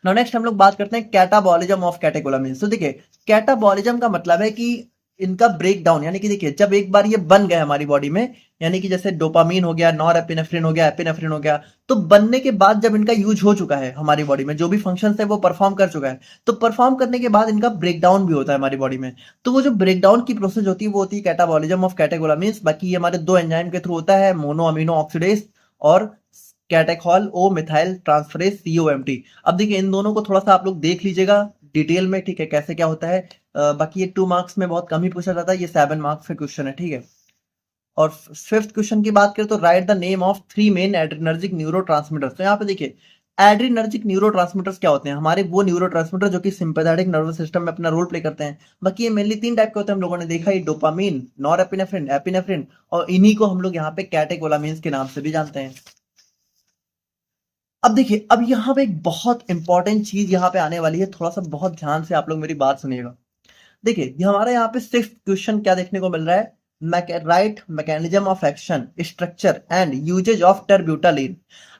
Now next हम लोग बात करते हैं कैटाबॉलिज्म ऑफ कैटेकोलामीन्स। तो देखिए कैटाबॉलिज्म का मतलब है कि इनका ब्रेक डाउन, यानी कि देखिए जब एक बार ये बन गए हमारी बॉडी में, यानी कि जैसे डोपामीन हो गया, नॉरएपिनेफ्रिन हो गया, एपिनेफ्रिन हो गया, तो बनने के बाद जब इनका यूज हो चुका है हमारी बॉडी में, जो भी फंक्शंस है वो परफॉर्म कर चुका है, तो परफॉर्म करने के बाद इनका ब्रेक डाउन भी होता है हमारी बॉडी में। तो वो जो ब्रेक डाउन की प्रोसेस होती है वो होती है कैटाबॉलिज्म ऑफ कैटेकोलामीन्स। बाकी ये हमारे 2 एंजाइम के थ्रू होता है, मोनो अमीनो ऑक्सीडेज और कैटेकॉल ओ मिथाइल ट्रांसफरेज COMT। अब देखिए इन दोनों को थोड़ा सा आप लोग देख लीजिएगा डिटेल में, ठीक है, कैसे क्या होता है। बाकी ये 2 मार्क्स में बहुत कम ही पूछा जाता है, ये 7 मार्क्स का क्वेश्चन है, ठीक है। और फिफ्थ क्वेश्चन की बात करें तो right the name of 3 main adrenergic neurotransmitters. तो यहाँ पे देखिए एड्रिनर्जिक न्यूरोट्रांसमीटर्स क्या होते हैं, हमारे वो न्यूरोट्रांसमीटर जो कि सिंपैथेटिक नर्वस सिस्टम में अपना रोल प्ले करते हैं। बाकी ये मेनली 3 टाइप के होते हैं, हम लोगों ने देखा, ये डोपामीन, नॉरएपिनेफ्रिन, एपिनेफ्रिन, और इन्हीं को हम लोग यहाँ पे कैटेकोलामिन्स के नाम से भी जानते हैं। अब देखिए, अब यहाँ पे एक बहुत इंपॉर्टेंट चीज यहाँ पे आने वाली है, थोड़ा सा बहुत ध्यान से आप लोग मेरी बात सुनिएगा। देखिए ये हमारे यहाँ पे सिक्स्थ क्वेश्चन क्या देखने को मिल रहा है, right mechanism of action, structure and uses of terbutaline.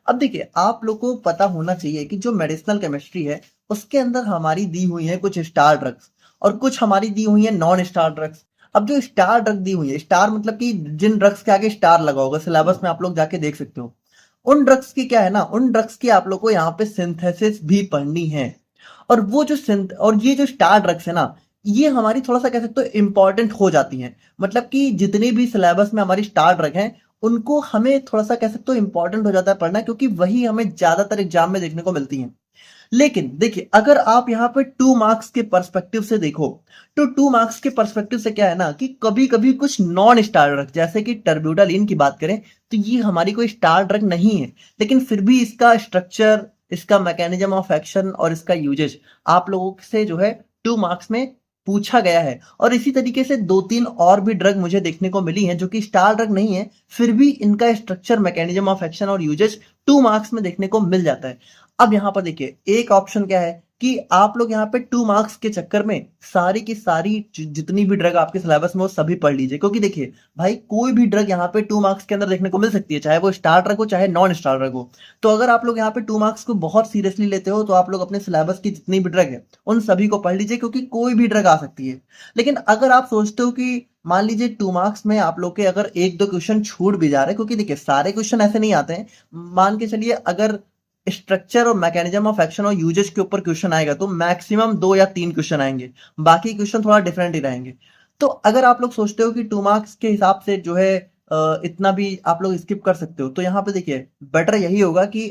अब देखिए आप लोग को पता होना चाहिए कि जो मेडिसिनल केमिस्ट्री है उसके अंदर हमारी दी हुई है कुछ स्टार ड्रग्स और कुछ हमारी दी हुई है नॉन स्टार ड्रग्स। अब जो स्टार ड्रग दी हुई है, स्टार मतलब कि जिन ड्रग्स के आगे स्टार लगा होगा, सिलेबस में आप लोग जाके देख सकते हो, उन ड्रग्स की क्या है ना, उन ड्रग्स की आप लोग को यहाँ पे सिंथेसिस भी पढ़नी है। और वो जो और ये जो स्टार ड्रग्स है ना, ये हमारी थोड़ा सा कह सकते हो इंपॉर्टेंट हो जाती हैं। मतलब कि जितने भी सिलेबस में हमारी स्टार ड्रग हैं उनको हमें थोड़ा सा कह सकते हो इंपॉर्टेंट हो जाता है पढ़ना, क्योंकि वही हमें ज्यादातर एग्जाम में देखने को मिलती हैं। लेकिन देखिए अगर आप यहाँ पे 2 मार्क्स के पर्सपेक्टिव से देखो, तो 2 मार्क्स के पर्सपेक्टिव से क्या है ना कि कभी कभी कुछ नॉन स्टार ड्रग जैसे कि टर्ब्यूटालिन की बात करें तो ये हमारी कोई स्टार ड्रग नहीं है, लेकिन फिर भी इसका स्ट्रक्चर, इसका मैकेनिज्म ऑफ एक्शन और इसका यूजेज आप लोगों से जो है 2 मार्क्स में पूछा गया है। और इसी तरीके से 2-3 और भी ड्रग मुझे देखने को मिली हैं जो कि स्टार ड्रग नहीं है, फिर भी इनका स्ट्रक्चर, मैकेनिज्म ऑफ एक्शन और यूजेज 2 मार्क्स में देखने को मिल जाता है। अब यहाँ पर देखिए एक ऑप्शन क्या है कि आप लोग यहाँ पे 2 मार्क्स के चक्कर में सारी की सारी जितनी भी ड्रग आपके सिलेबस में वो सभी पढ़ लीजिए, क्योंकि देखिए भाई कोई भी ड्रग यहाँ पे 2 मार्क्स के अंदर देखने को मिल सकती है, चाहे वो स्टार ड्रग हो चाहे नॉन स्टार ड्रग हो। तो अगर आप लोग यहाँ पे 2 मार्क्स को बहुत सीरियसली लेते हो तो आप लोग अपने सिलेबस की जितनी भी ड्रग है उन सभी को पढ़ लीजिए, क्योंकि कोई भी ड्रग आ सकती है। लेकिन अगर आप सोचते हो कि मान लीजिए 2 मार्क्स में आप लोग के अगर 1-2 क्वेश्चन छूट भी जा रहे हैं, क्योंकि देखिए सारे क्वेश्चन ऐसे नहीं आते हैं, मान के चलिए अगर स्ट्रक्चर और मैकेनिज्म ऑफ एक्शन और यूजेज के ऊपर क्वेश्चन आएगा तो मैक्सिमम 2 या 3 क्वेश्चन आएंगे, बाकी क्वेश्चन थोड़ा डिफरेंट ही रहेंगे। तो अगर आप लोग सोचते हो कि 2 मार्क्स के हिसाब से जो है इतना भी आप लोग स्किप कर सकते हो, तो यहाँ पे देखिए बेटर यही होगा कि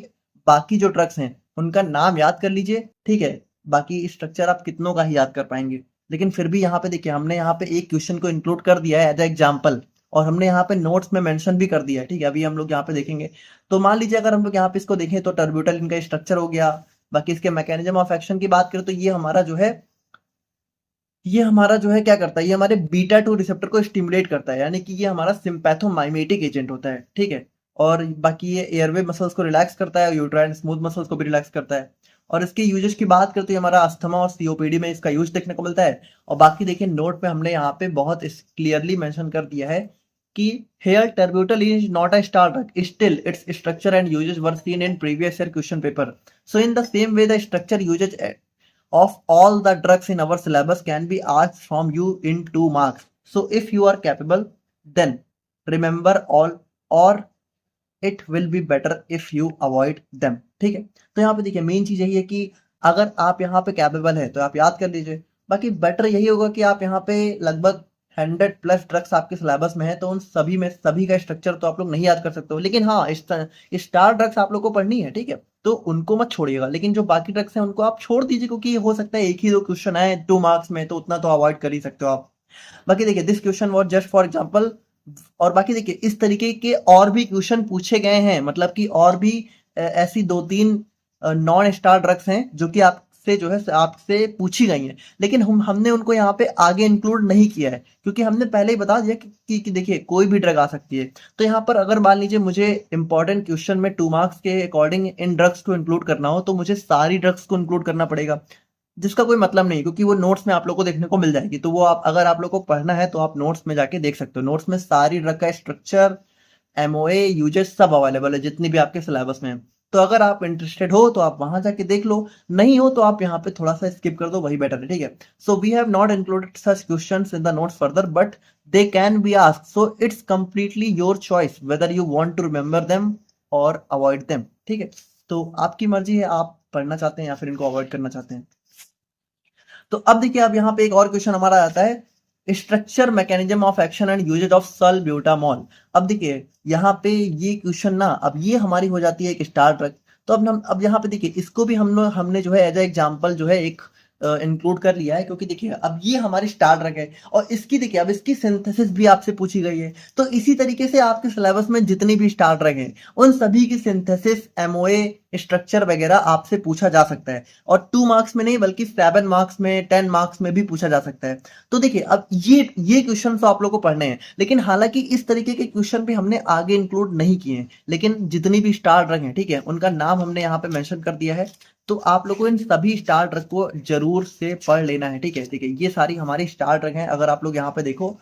बाकी जो ड्रग्स हैं उनका नाम याद कर लीजिए, ठीक है। बाकी स्ट्रक्चर आप कितनों का ही याद कर पाएंगे, लेकिन फिर भी यहाँ पे देखिए हमने यहाँ पे एक क्वेश्चन को इंक्लूड कर दिया है एज ए एग्जाम्पल, और हमने यहाँ पे नोट्स में मेंशन भी कर दिया है, ठीक है। अभी हम लोग यहाँ पे देखेंगे, तो मान लीजिए अगर हम लोग यहाँ पे इसको देखें तो टर्ब्यूटालिन का स्ट्रक्चर हो गया। बाकी इसके मैकेनिज्म ऑफ एक्शन की बात करें तो ये हमारा जो है क्या करता है, ये हमारे बीटा 2 रिसेप्टर को स्टिमुलेट करता है, यानी कि ये हमारा सिंपैथोमाइमेटिक एजेंट होता है, ठीक है। और बाकी ये एयरवे मसल्स को रिलैक्स करता है, यूट्राइन स्मूथ मसल्स को भी रिलैक्स करता है। और इसके यूजेस की बात करते हैं, हमारा अस्थमा और सीओपीडी में इसका यूज देखने को मिलता है। और बाकी देखिए नोट पे हमने यहाँ पे बहुत क्लियरली मेंशन कर दिया है कि here terbutaline is not a star drug, still its structure and uses were seen in previous year question paper. So in the same way the structure usage of all the drugs in our syllabus can be asked from you in 2 marks. So if you are capable then remember all, or it will be better if you avoid them, ठीक है। तो यहाँ पे देखिए main चीज यही है कि अगर आप यहाँ पे कैपेबल है तो आप याद कर लीजिए, बाकी बेटर यही होगा कि आप यहाँ पे लगभग 100+ ड्रग्स आपके सिलेबस में है तो उन सभी में सभी का स्ट्रक्चर तो आप लोग नहीं याद कर सकते हो, लेकिन हाँ स्टार ड्रग्स आप लोग को पढ़नी है, ठीक है। तो उनको मत छोड़िएगा, लेकिन जो बाकी ड्रग्स हैं उनको आप छोड़ दीजिए, क्योंकि हो सकता है 1 ही 2 क्वेश्चन आए 2 मार्क्स में, तो उतना तो अवॉइड कर ही सकते हो आप। बाकी देखिए this question was just for example. और बाकी देखिए इस तरीके के और भी क्वेश्चन पूछे गए हैं, मतलब कि और भी ऐसी 2-3 नॉन स्टार ड्रग्स हैं जो कि आपसे जो है आपसे पूछी गई हैं, लेकिन हमने उनको यहाँ पे आगे इंक्लूड नहीं किया है, क्योंकि हमने पहले ही बता दिया कि देखिए कोई भी ड्रग आ सकती है। तो यहाँ पर अगर मान लीजिए मुझे इंपॉर्टेंट क्वेश्चन में 2 मार्क्स के अकॉर्डिंग इन ड्रग्स को इंक्लूड करना हो तो मुझे सारी ड्रग्स को इंक्लूड करना पड़ेगा, जिसका कोई मतलब नहीं, क्योंकि वो नोट्स में आप लोग को देखने को मिल जाएगी। तो वो आप अगर आप लोग को पढ़ना है तो आप नोट्स में जाके देख सकते हो, नोट्स में सारी ड्रग का स्ट्रक्चर, एमओए, यूजेस सब अवेलेबल है जितनी भी आपके सिलेबस में है। तो अगर आप इंटरेस्टेड हो तो आप वहां जाके देख लो, नहीं हो तो आप यहाँ पे थोड़ा सा स्किप कर दो, वही बेटर है, ठीक है। So we have not included such questions in the notes further but they can be asked, so it's completely your choice whether you want to remember them or avoid them, ठीक है। तो आपकी मर्जी है, आप पढ़ना चाहते हैं या फिर इनको अवॉइड करना चाहते हैं। तो अब देखिए अब यहाँ पे एक और क्वेश्चन हमारा आता है, structure, mechanism of action and uses of salbutamol. अब देखिए यहाँ पे ये क्वेश्चन ना, अब ये हमारी हो जाती है एक स्टार ड्रग। तो अब यहाँ पे देखिए इसको भी हमने जो है एज ए एग्जाम्पल जो है एक इंक्लूड कर लिया है, क्योंकि देखिए अब ये हमारी स्टार ड्रग है और इसकी देखिए अब इसकी सिंथेसिस भी आपसे पूछी गई है। तो इसी तरीके से आपके सिलेबस में जितनी भी स्टार ड्रग हैं उन सभी की सिंथेसिस, एमओए, स्ट्रक्चर वगैरह आपसे पूछा जा सकता है, और 2 मार्क्स में नहीं बल्कि 7 मार्क्स में, 10 मार्क्स में भी पूछा जा सकता है। तो देखिए अब ये क्वेश्चन तो आप लोग को पढ़ने हैं, लेकिन हालांकि इस तरीके के क्वेश्चन भी हमने आगे इंक्लूड नहीं किए हैं, लेकिन जितनी भी स्टार ड्रग हैं, ठीक है, उनका नाम हमने यहाँ पे मेंशन कर दिया है। तो आप लोगों को इन सभी स्टार ड्रग को जरूर से पढ़ लेना है, ठीक है। ठीक है, ये सारी हमारी स्टार ड्रग हैं। अगर आप लोग यहाँ पे देखो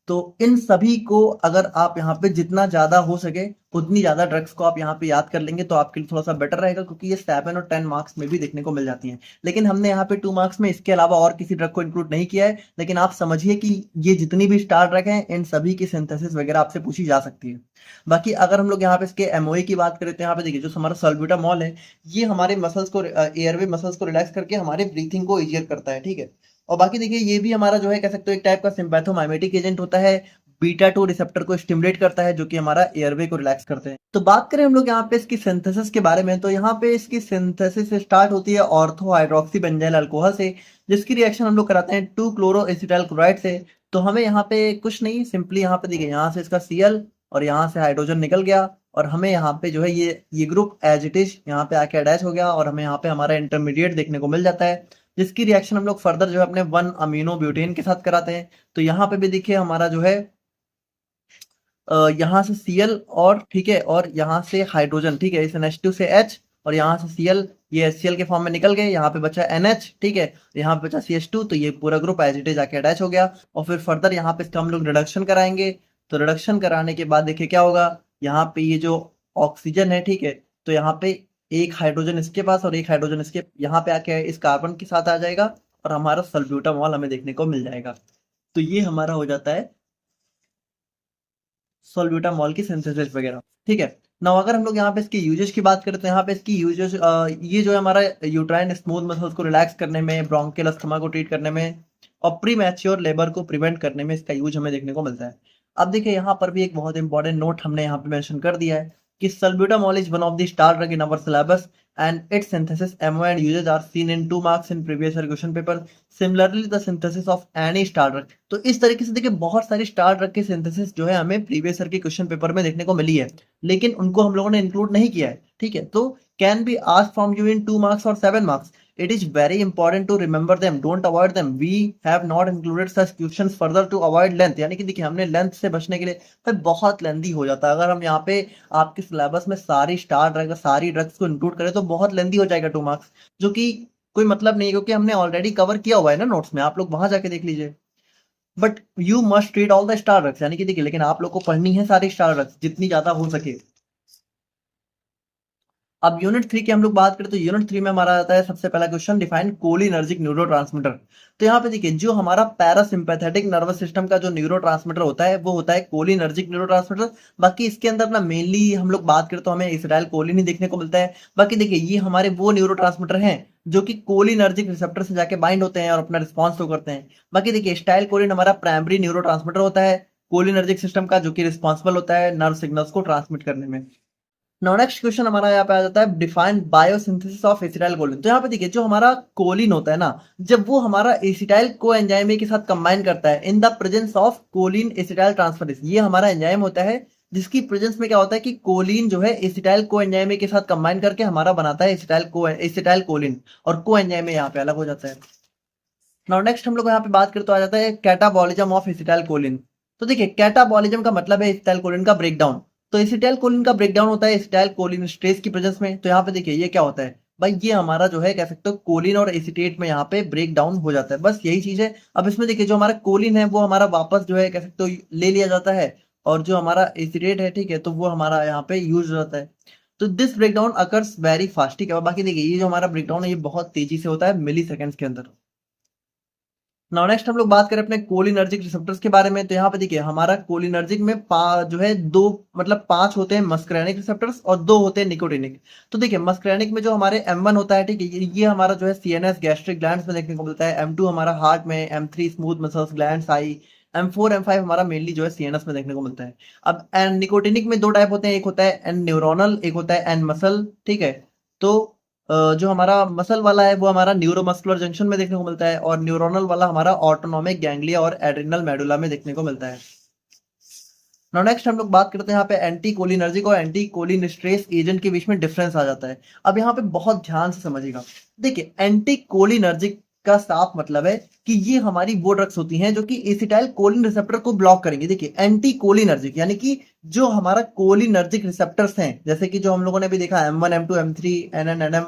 तो इन सभी को अगर आप यहाँ पे जितना ज्यादा हो सके उतनी ज्यादा ड्रग्स को आप यहाँ पे याद कर लेंगे तो आपके लिए थोड़ा सा बेटर रहेगा, क्योंकि ये 7 और 10 मार्क्स में भी देखने को मिल जाती हैं। लेकिन हमने यहाँ पे 2 मार्क्स में इसके अलावा और किसी ड्रग को इंक्लूड नहीं किया है, लेकिन आप समझिए कि ये जितनी भी स्टार ड्रग हैं इन सभी की सिंथेसिस वगैरह आपसे पूछी जा सकती है। बाकी अगर हम लोग यहाँ पे इसके एमओए की बात करें तो यहाँ पे देखिए जो हमारा सल्ब्यूटामॉल है, ये हमारे मसल्स को, एयरवे मसल्स को रिलैक्स करके हमारे ब्रीथिंग को इजियर करता है, ठीक है। और बाकी देखिए ये भी हमारा जो है कह सकते हो एक टाइप का सिम्पैथोमाइमेटिक एजेंट होता है, बीटा 2 रिसेप्टर को स्टिमुलेट करता है जो कि हमारा एयरवे को रिलैक्स करते हैं। तो बात करें हम लोग यहाँ पे इसकी सिंथेसिस के बारे में, तो यहाँ पे इसकी सिंथेसिस स्टार्ट होती है ऑर्थो हाइड्रोक्सी बेंजाइल अल्कोहल से, जिसकी रिएक्शन हम लोग कराते हैं 2 क्लोरो एसिटाइल क्लोराइड से। तो हमें यहाँ पे कुछ नहीं, सिंपली यहाँ पे देखिए यहाँ से इसका Cl और यहाँ से हाइड्रोजन निकल गया, और हमें यहाँ पे जो है ये ग्रुप एज इट इज यहाँ पे आके अटैच हो गया, और हमें यहाँ पे हमारा इंटरमीडिएट देखने को मिल जाता है, जिसकी रिएक्शन हम लोग फर्दर जो है अपने 1 अमीनो ब्यूटेन के साथ कराते हैं। तो यहाँ पे भी देखिए हमारा जो है यहाँ से Cl और ठीक है, और यहाँ से हाइड्रोजन, ठीक है, इस NH2 से H और यहाँ से Cl, ये HCl के फॉर्म में निकल गए, यहाँ पे बचा NH, ठीक है, यहाँ पे बचा CH2, तो ये पूरा ग्रुप एज इट इज जाके अटैच हो गया। और फिर फर्दर यहाँ पे इसका हम लोग रिडक्शन कराएंगे। तो रिडक्शन कराने के बाद देखिए क्या होगा, यहाँ पे ये जो ऑक्सीजन है, ठीक है, तो यहाँ पे एक हाइड्रोजन इसके पास और एक हाइड्रोजन इसके यहाँ पे आके इस कार्बन के साथ आ जाएगा, और हमारा सल्ब्यूटामॉल हमें देखने को मिल जाएगा। तो ये हमारा हो जाता है सॉल्ब्यूटामॉल की सिंथेसिस वगैरह, ठीक है। नाउ अगर हम लोग यहाँ पे इसकी यूजेज की बात करें तो यहाँ पे इसकी यूजेज, ये जो है हमारा यूट्राइन स्मूथ मसल्स को रिलैक्स करने में, ब्रोंकियल अस्थमा को ट्रीट करने में, और प्री मैच्योर लेबर को प्रिवेंट करने में इसका यूज हमें देखने को मिलता है। अब देखिए यहाँ पर भी एक बहुत इंपॉर्टेंट नोट हमने यहाँ पे मेंशन कर दिया है कि salbutamol is one of the star drug in our syllabus and its synthesis MO and uses are seen in 2 marks in previous year question paper. Similarly the synthesis of any star drug, तो इस तरीके से देखिए बहुत सारी star drug की synthesis जो है हमें प्रीवियस ईयर के क्वेश्चन पेपर में देखने को मिली है, लेकिन उनको हम लोगों ने इंक्लूड नहीं किया है, ठीक है। तो can be asked from you in 2 marks और 7 marks. It is very important to remember them, don't avoid them. We have not included such questions further to avoid length, यानी कि देखिए हमने लेंथ से बचने के लिए, भाई बहुत लेंदी हो जाता है अगर हम यहाँ पे आपके सिलेबस में सारी स्टार ड्रग, सारी ड्रग्स को इंक्लूड करें तो बहुत लेंदी हो जाएगा 2 मार्क्स, जो कि कोई मतलब नहीं है, क्योंकि हमने ऑलरेडी कवर किया हुआ है ना नोट्स में, आप लोग वहां जाके देख लीजिए। But you must read all the star drugs, यानी कि देखिए लेकिन आप लोग को पढ़नी है सारी स्टार ड्रग्स जितनी ज्यादा हो सके। अब यूनिट 3 की हम लोग बात करें तो यूनिट 3 में हमारा आता है सबसे पहला क्वेश्चन, डिफाइन कोलिनर्जिक न्यूरोट्रांसमीटर। तो यहाँ पे देखिए जो हमारा पैरासिम्पैथेटिक नर्वस सिस्टम का जो न्यूरोट्रांसमीटर होता है वो होता है कोलिनर्जिक न्यूरोट्रांसमीटर। बाकी इसके अंदर ना मेनली हम लोग बात करें तो हमें एसिटाइल कोलिन ही देखने को मिलता है। बाकी देखिए ये हमारे वो न्यूरोट्रांसमीटर हैं जो कि कोलिनर्जिक रिसेप्टर से जाके बाइंड होते हैं और अपना रिस्पॉन्स शो करते हैं। बाकी देखिए स्टाइल कोलिन हमारा प्राइमरी न्यूरोट्रांसमीटर होता है कोलिनर्जिक सिस्टम का, जो कि रिस्पॉन्सिबल होता है नर्व सिग्नल्स को ट्रांसमिट करने में। नाउ नेक्स्ट क्वेश्चन हमारा यहाँ पे आ जाता है, define biosynthesis of acetyl choline. तो यहाँ पे देखिए जो हमारा कोलिन होता है ना, जब वो हमारा एसिटाइल को एंजाइम के साथ कंबाइन करता है in the presence of choline acetyl transferase, ये हमारा एंजाइम होता है जिसकी प्रेजेंस में क्या होता है कि कोलिन जो है एसिटाइल को एंजाइम के साथ कंबाइन करके हमारा बनाता है एसिटाइल कोलिन, और को एंजाइम यहाँ पे अलग हो जाता है। नाउ नेक्स्ट हम लोग यहाँ पे बात करें तो आ जाता है कैटाबॉलिज्म ऑफ एसिटाइल कोलिन। तो देखिए कैटाबॉलिज्म का मतलब है एसिटाइल कोलिन का ब्रेकडाउन। तो एसिटाइल कोलिन का ब्रेकडाउन होता है एसिटाइल कोलिन स्ट्रेस की प्रेजेंस में। तो यहाँ पे देखिए ये क्या होता है भाई, ये हमारा जो है कह सकते हो कोलिन और एसिटेट में यहाँ पे ब्रेक डाउन हो जाता है, बस यही चीज है। अब इसमें देखिए जो हमारा कोलिन है वो हमारा वापस जो है कह सकते हो ले लिया जाता है, और जो हमारा एसिटेट है, ठीक है, तो वो हमारा यहाँ पे यूज हो जाता है। तो this breakdown occurs very fast, ठीक है। बाकी देखिए ये जो हमारा ब्रेकडाउन है ये बहुत तेजी से होता है मिली सेकेंड्स के अंदर। नाउ नेक्स्ट हम लोग बात करें अपने कोलिनर्जिक रिसेप्टर्स के बारे में। तो यहाँ पे देखिए हमारा कोलिनर्जिक में जो है दो मतलब 5 होते हैं मस्करेनिक रिसेप्टर्स और 2 होते हैं निकोटिनिक। तो देखिए मस्करेनिक में जो हमारे M1 होता है, ठीक है, ये हमारा जो है CNS गैस्ट्रिक ग्लैंड्स में देखने को मिलता है, M2 हमारा हार्ट में, M3 स्मूथ मसल्स ग्लैंड्स आई, M4 M5 हमारा मेनली जो है CNS में देखने को मिलता है। अब निकोटिनिक में 2 टाइप होते हैं, एक होता है एन न्यूरोनल, एक होता है एन मसल, ठीक है। तो जो हमारा मसल वाला है वो हमारा न्यूरोमस्कुलर जंक्शन में देखने को मिलता है, और न्यूरोनल वाला हमारा ऑटोनोमिक गैंग्लिया और एड्रिनल मेडुला में देखने को मिलता है। नाउ नेक्स्ट हम लोग बात करते हैं यहाँ पे एंटी कोलिनर्जिक और एंटी कोलिनस्ट्रेस एजेंट के बीच में डिफरेंस आ जाता है। अब यहाँ पे बहुत ध्यान से समझिएगा। देखिए, एंटी कोलिनर्जिक का साफ मतलब है कि ये हमारी वो ड्रग्स होती हैं जो कि एसिटाइल कोलिन रिसेप्टर को ब्लॉक करेंगे। देखिए, एंटी कोलिनर्जिक यानी कि जो हमारा कोलिनर्जिक रिसेप्टर्स हैं, जैसे कि जो हम लोगों ने भी देखा M1 M2 M3 NN NM,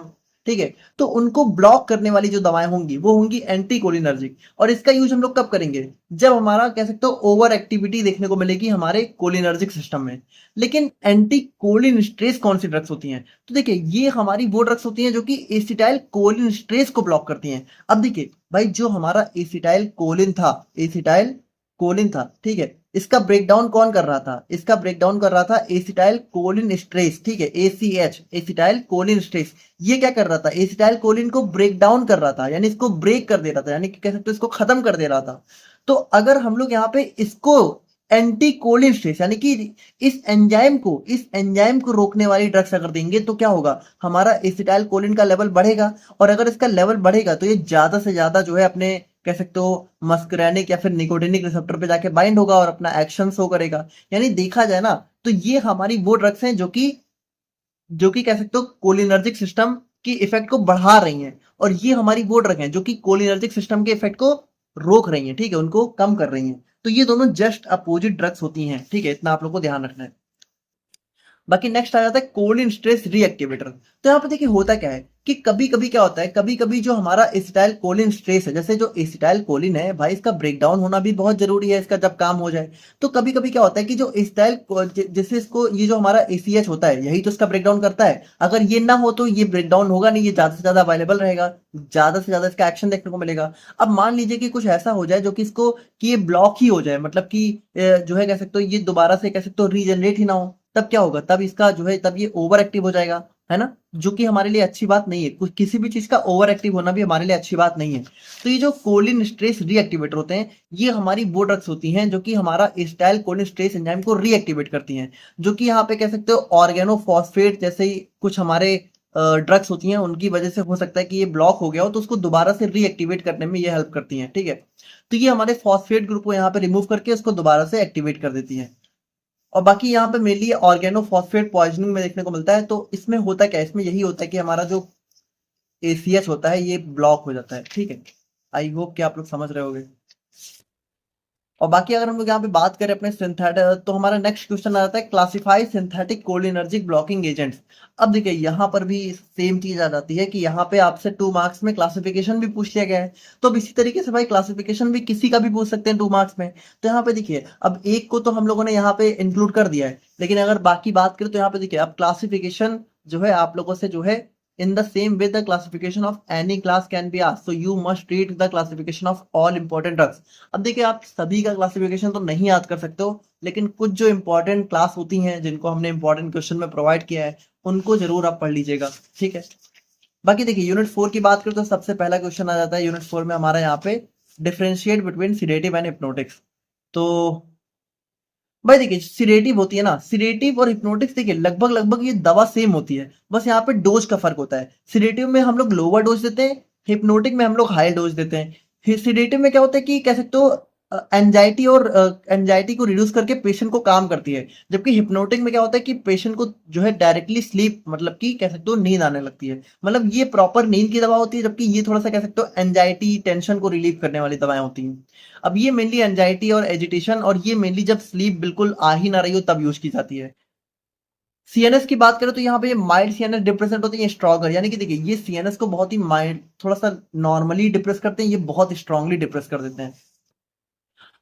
ठीक है, तो उनको ब्लॉक करने वाली जो दवाएं होंगी वो होंगी एंटी कोलिनर्जिक। और इसका यूज हम लोग कब करेंगे? जब हमारा कह सकते हो ओवर एक्टिविटी देखने को मिलेगी हमारे कोलिनर्जिक सिस्टम में। लेकिन एंटी कोलिन स्ट्रेस कौन सी ड्रग्स होती हैं? तो देखिए, ये हमारी वो ड्रग्स होती हैं जो कि एसिटाइल कोलिन स्ट्रेस को ब्लॉक करती हैं। अब देखिए भाई, जो हमारा एसिटाइल कोलिन था, एसिटाइल कोलिन था, ठीक है, इसका ब्रेकडाउन कौन कर रहा था? इसका ब्रेकडाउन कर रहा था एसिटाइल कोलिन स्ट्रेस, ठीक है, ACH, एसिटाइल कोलिन स्ट्रेस। ये क्या कर रहा था? एसिटाइल कोलिन को ब्रेक डाउन कर रहा था, यानी इसको ब्रेक कर दे रहा था, यानी कि कह सकते हो इसको खत्म कर दे रहा था। तो अगर हम लोग यहाँ पे इसको एंटी कोलिन स्ट्रेस यानी कि इस एंजाइम को रोकने वाली ड्रग्स अगर देंगे तो क्या होगा? हमारा एसिटाइल कोलिन का लेवल बढ़ेगा, और अगर इसका लेवल बढ़ेगा तो ये ज्यादा से ज्यादा जो है अपने कह सकते हो मस्करैनिक या फिर निकोटिनिक रिसेप्टर पे जाके बाइंड होगा और अपना एक्शन शो करेगा। यानी देखा जाए ना, तो ये हमारी वो ड्रग्स हैं जो कि कह सकते हो कोलिनर्जिक सिस्टम की इफेक्ट को बढ़ा रही हैं, और ये हमारी वो ड्रग हैं जो कि कोलिनर्जिक सिस्टम के इफेक्ट को रोक रही हैं, ठीक है, उनको कम कर रही हैं। तो ये दोनों जस्ट अपोजिट ड्रग्स होती हैं, ठीक है, इतना आप लोग को ध्यान रखना है। बाकी नेक्स्ट आ जाता है कोलिन स्ट्रेस रीएक्टिवेटर। तो यहाँ पे देखिए होता क्या है कि कभी कभी क्या होता है, कभी कभी जो हमारा एसिटाइल कोलिन स्ट्रेस है, जैसे जो एसिटाइल कोलिन है भाई, इसका ब्रेकडाउन होना भी बहुत जरूरी है इसका जब काम हो जाए। तो कभी कभी क्या होता है कि जो एसिटाइल, जैसे इसको ये जो हमारा ACH होता है यही तो इसका ब्रेकडाउन करता है। अगर ये ना हो तो ये ब्रेकडाउन होगा नहीं, ये ज्यादा से ज्यादा अवेलेबल रहेगा, ज्यादा से ज्यादा इसका एक्शन देखने को मिलेगा। अब मान लीजिए कि कुछ ऐसा हो जाए जो कि इसको कि ये ब्लॉक ही हो जाए, मतलब कि जो है कह सकते हो ये दोबारा से कह सकते हो रीजनरेट ही ना हो, तब क्या होगा? तब इसका जो है तब ये ओवर एक्टिव हो जाएगा, है ना, जो कि हमारे लिए अच्छी बात नहीं है। कुछ किसी भी चीज का ओवर एक्टिव होना भी हमारे लिए अच्छी बात नहीं है। तो ये जो कोलिन स्ट्रेस रीएक्टिवेटर होते हैं, ये हमारी वो ड्रग्स होती हैं जो कि हमारा एसिटाइल कोलिन स्ट्रेस एंजाइम को रीएक्टिवेट करती हैं, जो कि यहाँ पे कह सकते हो ऑर्गेनोफॉस्फेट जैसे ही कुछ हमारे ड्रग्स होती हैं, उनकी वजह से हो सकता है कि ये ब्लॉक हो गया हो, तो उसको दोबारा से रीएक्टिवेट करने में ये हेल्प करती हैं, ठीक है। तो ये हमारे फॉस्फेट ग्रुप को यहाँ पे रिमूव करके उसको दोबारा से एक्टिवेट कर देती है। और बाकी यहाँ पे मेनली ऑर्गेनोफॉस्फेट पॉइजनिंग में देखने को मिलता है। तो इसमें होता क्या है? इसमें यही होता है कि हमारा जो ACH होता है ये ब्लॉक हो जाता है, ठीक है। आई होप कि आप लोग समझ रहे होंगे। और बाकी अगर हम लोग यहाँ पे बात करें अपने सिंथेटिक, तो हमारा नेक्स्ट क्वेश्चन आ जाता है classify synthetic cholinergic blocking agents. अब देखिए यहाँ पर भी सेम चीज आ जाती है कि यहाँ पे आपसे 2 मार्क्स में क्लासिफिकेशन भी पूछ लिया गया है। तो अब इसी तरीके से भाई क्लासिफिकेशन भी किसी का भी पूछ सकते हैं 2 मार्क्स में। तो यहाँ पे देखिए, अब एक को तो हम लोगों ने यहाँ पे इंक्लूड कर दिया है, लेकिन अगर बाकी बात करें तो यहाँ पे देखिए अब क्लासिफिकेशन जो है आप लोगों से जो है in the same way the classification of any class can be asked, so you must read the classification of all important drugs। अब देखिए, आप सभी का क्लासिफिकेशन तो नहीं याद कर सकते हो, लेकिन कुछ जो इंपॉर्टेंट क्लास होती हैं जिनको हमने इंपॉर्टेंट क्वेश्चन में प्रोवाइड किया है उनको जरूर आप पढ़ लीजिएगा, ठीक है। बाकी देखिए यूनिट 4 की बात करें तो सबसे पहला क्वेश्चन आ जाता है यूनिट 4 में हमारा यहाँ पे differentiate between sedative and hypnotics. तो भाई देखिए, सिरेटिव होती है ना, सिरेटिव और हिप्नोटिक्स देखिए लगभग लगभग ये दवा सेम होती है, बस यहाँ पे डोज का फर्क होता है। सिरेटिव में हम लोग लोअर डोज देते हैं, हिप्नोटिक में हम लोग हाई डोज देते हैं। सिरेटिव में क्या होता है कि कह सकते हो एंजाइटी को रिड्यूस करके पेशेंट को काम करती है, जबकि हिप्नोटिक में क्या होता है कि पेशेंट को जो है डायरेक्टली स्लीप, मतलब कि कह सकते हो नींद आने लगती है। मतलब ये प्रॉपर नींद की दवा होती है, जबकि ये थोड़ा सा कह सकते हो एंजाइटी टेंशन को रिलीव करने वाली दवाएं होती हैं। अब ये मेनली एंजाइटी और एजिटेशन, और ये मेनली जब स्लीप बिल्कुल आ ही ना रही हो तब यूज की जाती है। सीएनएस की बात करें तो यहाँ पे ये माइल्ड सीएनएस डिप्रेसेंट होते हैं, ये स्ट्रॉगर, यानी कि देखिए ये सीएनएस को बहुत ही माइल्ड, थोड़ा सा नॉर्मली डिप्रेस करते हैं, ये बहुत स्ट्रांगली डिप्रेस कर देते हैं।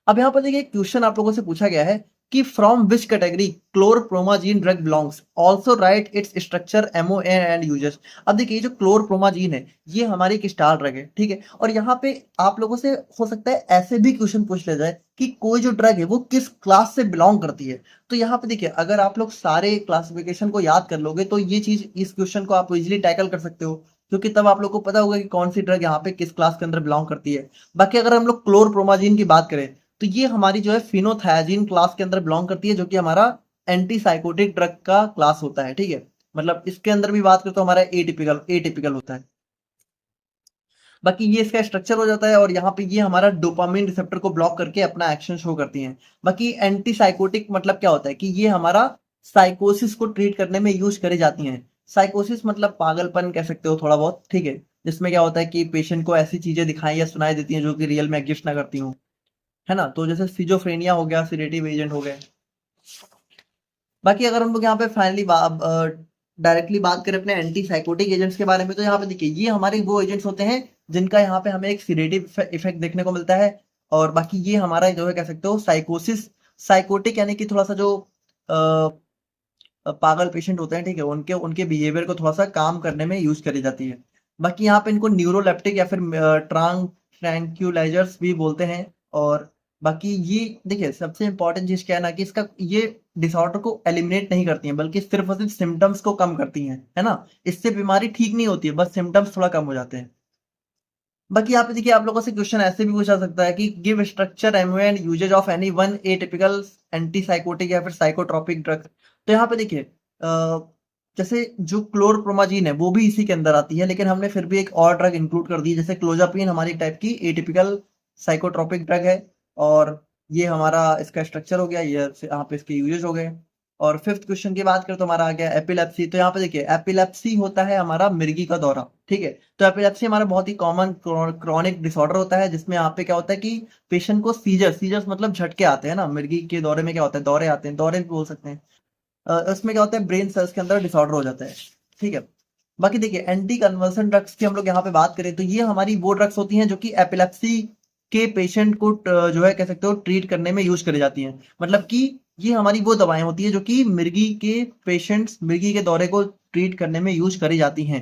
अब यहाँ पर देखिए क्वेश्चन आप लोगों से पूछा गया है कि from which category chlorpromazine drug belongs, also right its structure MOA and uses. अब देखिए जो क्लोरप्रोमाजीन है ये हमारी एक स्टार ड्रग है, ठीक है, और यहाँ पे आप लोगों से हो सकता है ऐसे भी क्वेश्चन पूछ लिया जाए कि कोई जो ड्रग है वो किस क्लास से बिलोंग करती है। तो यहाँ पे देखिए अगर आप लोग सारे क्लासिफिकेशन को याद कर लोगे तो ये चीज, इस क्वेश्चन को आप इजिली टैकल कर सकते हो, क्योंकि तब आप लोग को पता होगा कि कौन सी ड्रग यहाँ पे किस क्लास के अंदर बिलोंग करती है। बाकी अगर हम लोग क्लोरप्रोमाजीन की बात करें तो ये हमारी जो है फिनोथायाजीन क्लास के अंदर बिलोंग करती है, जो कि हमारा एंटी साइकोटिक ड्रग का क्लास होता है, ठीक है। मतलब इसके अंदर भी बात करें तो हमारा एटिपिकल एटिपिकल होता है। बाकी ये इसका स्ट्रक्चर हो जाता है और यहाँ पे ये हमारा डोपामिन रिसेप्टर को ब्लॉक करके अपना एक्शन शो करती हैं। बाकी एंटी साइकोटिक मतलब क्या होता है कि ये हमारा साइकोसिस को ट्रीट करने में यूज करी जाती हैं। साइकोसिस मतलब पागलपन कह सकते हो थोड़ा बहुत, ठीक है, जिसमें क्या होता है कि पेशेंट को ऐसी चीजें दिखाई या सुनाई देती हैं जो कि रियल में एग्जिस्ट ना करती हूँ, है ना। तो जैसे सिजोफ्रेनिया हो गया, सिडेटिव एजेंट हो गए। बाकी अगर हम लोग यहाँ पे फाइनली डायरेक्टली बात करें अपने एंटी साइकोटिक एजेंट्स के बारे में, तो यहाँ पे देखिए ये हमारे वो एजेंट्स होते हैं जिनका यहाँ पे हमें एक सिडेटिव इफेक्ट देखने को मिलता है। और बाकी ये हमारा जो है कह सकते हो साइकोसिस, साइकोटिक यानी कि थोड़ा सा जो पागल पेशेंट होते हैं, ठीक है, उनके उनके बिहेवियर को थोड़ा सा काम करने में यूज करी जाती है। बाकी यहाँ पे इनको न्यूरोलेप्टिक या फिर ट्रैंक्यूलाइजर्स भी बोलते हैं। और बाकी ये देखिए सबसे इंपॉर्टेंट चीज क्या है ना कि इसका ये डिसऑर्डर को एलिमिनेट नहीं करती हैं बल्कि सिर्फ और सिर्फ सिम्टम्स को कम करती हैं, है ना। इससे बीमारी ठीक नहीं होती है, बस सिम्टम्स थोड़ा कम हो जाते हैं। बाकी यहाँ पे देखिए आप लोगों से क्वेश्चन ऐसे भी पूछा सकता है कि give structure MO and uses of any one atypical antipsychotic या फिर साइकोट्रोपिक ड्रग। तो यहाँ पे देखिए जैसे जो क्लोरप्रोमाजीन है वो भी इसी के अंदर आती है, लेकिन हमने फिर भी एक और ड्रग इंक्लूड कर दी है, जैसे क्लोजापिन हमारी टाइप की एटिपिकल साइकोट्रोपिक ड्रग है। और ये हमारा इसका स्ट्रक्चर हो गया, ये यहाँ पे इसके यूजेज हो गए। और फिफ्थ क्वेश्चन की बात करें तो हमारा आ गया एपिलेप्सी। तो यहाँ पे देखिए एपिलेप्सी होता है हमारा मिर्गी का दौरा, ठीक है। तो एपिलेप्सी हमारा बहुत ही कॉमन क्रॉनिक डिसऑर्डर होता है जिसमें यहाँ पे क्या होता है कि पेशेंट को सीजर्स मतलब झटके आते हैं ना, मिर्गी के दौरे में क्या होता है, दौरे आते हैं, दौरे भी बोल सकते हैं। उसमें क्या होता है ब्रेन सेल्स के अंदर डिसऑर्डर हो जाता है, ठीक है। बाकी देखिए एंटी कन्वर्सन ड्रग्स की हम लोग यहाँ पे बात करें तो ये हमारी वो ड्रग्स होती हैं जो कि एपिलेप्सी के पेशेंट को जो है कह सकते हो ट्रीट करने में यूज करी जाती हैं। मतलब कि ये हमारी वो दवाएं होती है जो कि मिर्गी के दौरे को ट्रीट करने में यूज करी जाती हैं।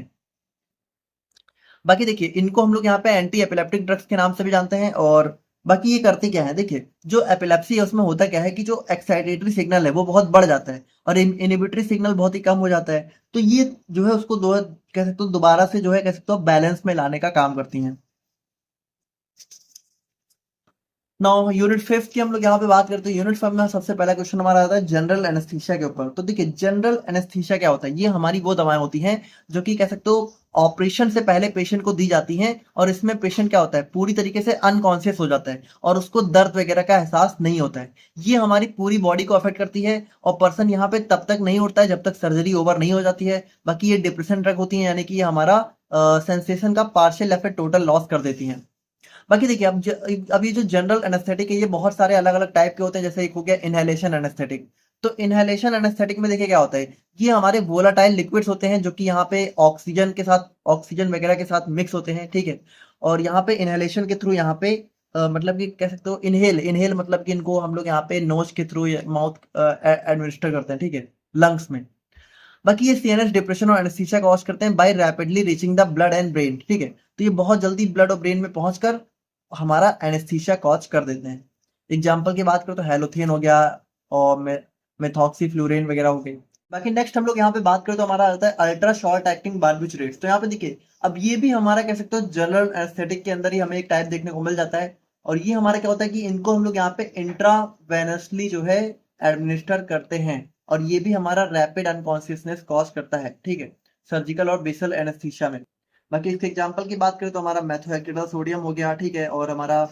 बाकी देखिए इनको हम लोग यहाँ पे एंटी एपिलेप्टिक ड्रग्स के नाम से भी जानते हैं। और बाकी ये करते क्या है, देखिए जो एपिलेप्सी है उसमें होता क्या है कि जो एक्साइटेटरी सिग्नल है वो बहुत बढ़ जाता है और इनहिबिटरी सिग्नल बहुत ही कम हो जाता है। तो ये जो है उसको कह सकते हो दोबारा से जो है कह सकते हो बैलेंस में लाने का काम करती हैं। नाउ यूनिट 5 की हम लोग यहाँ पे बात करते हैं। यूनिट 5 में सबसे पहला क्वेश्चन हमारा आता है जनरल एनेस्थीसिया के ऊपर। तो देखिए जनरल एनेस्थीसिया क्या होता है, ये हमारी वो दवाएं होती हैं जो कि कह सकते हो ऑपरेशन से पहले पेशेंट को दी जाती हैं। और इसमें पेशेंट क्या होता है पूरी तरीके से अनकॉन्शियस हो जाता है और उसको दर्द वगैरह का एहसास नहीं होता है। ये हमारी पूरी बॉडी को अफेक्ट करती है और पर्सन यहाँ पे तब तक नहीं उठता है जब तक सर्जरी ओवर नहीं हो जाती है। बाकी ये डिप्रेशन ड्रग होती है यानी कि ये हमारा सेंसेशन का पार्शियल या फिर टोटल लॉस कर देती हैं। बाकी देखिए अब ये जो जनरल एनेस्थेटिक है ये बहुत सारे अलग अलग टाइप के होते हैं। जैसे एक हो गया इनहेलेशन एनेस्थेटिक। तो इनहेलेशन एनेस्थेटिक में देखिए क्या होता है, ये हमारे वोलाटाइल लिक्विड्स होते हैं जो कि यहाँ पे ऑक्सीजन वगैरह के साथ मिक्स होते हैं, ठीक है। और यहाँ पे इनहेलेशन के थ्रू यहाँ पे मतलब कि कह सकते हो इनहेल मतलब कि इनको हम लोग यहाँ पे नोज के थ्रू माउथ एडमिनिस्टर करते हैं, ठीक है, लंग्स में। बाकी ये सीएनएस डिप्रेशन और एनेस्थीसिया कॉज करते हैं by rapidly reaching the blood and brain, ठीक है। तो ये बहुत जल्दी ब्लड और ब्रेन में पहुंचकर हमारा एनेस्थीसिया कॉज कर देते हैं। एग्जाम्पल की बात करो तो हेलोथेन हो गया और मेथॉक्सीफ्लोरेन वगैरह हो गई। बाकी नेक्स्ट हम लोग यहाँ पे बात करें तो हमारा आता है अल्ट्रा शॉर्ट एक्टिंग बार्बिट्रेट्स। तो यहाँ पे देखिए अब ये भी हमारा कह सकते हो जनरल एनेस्थेटिक के अंदर ही हमें एक टाइप देखने को मिल जाता है। और ये हमारा क्या होता है कि इनको हम लोग यहाँ पे इंट्रावेनसली जो है एडमिनिस्टर करते हैं। और ये भी हमारा रैपिड अनकॉन्शियसनेस कॉज करता है, ठीक है, सर्जिकल और बेसल एनेस्थीसिया में। बाकी इसके एग्जांपल की बात करें तो हमारा मेथोहेक्टेडल सोडियम हो गया, ठीक है, और हमारा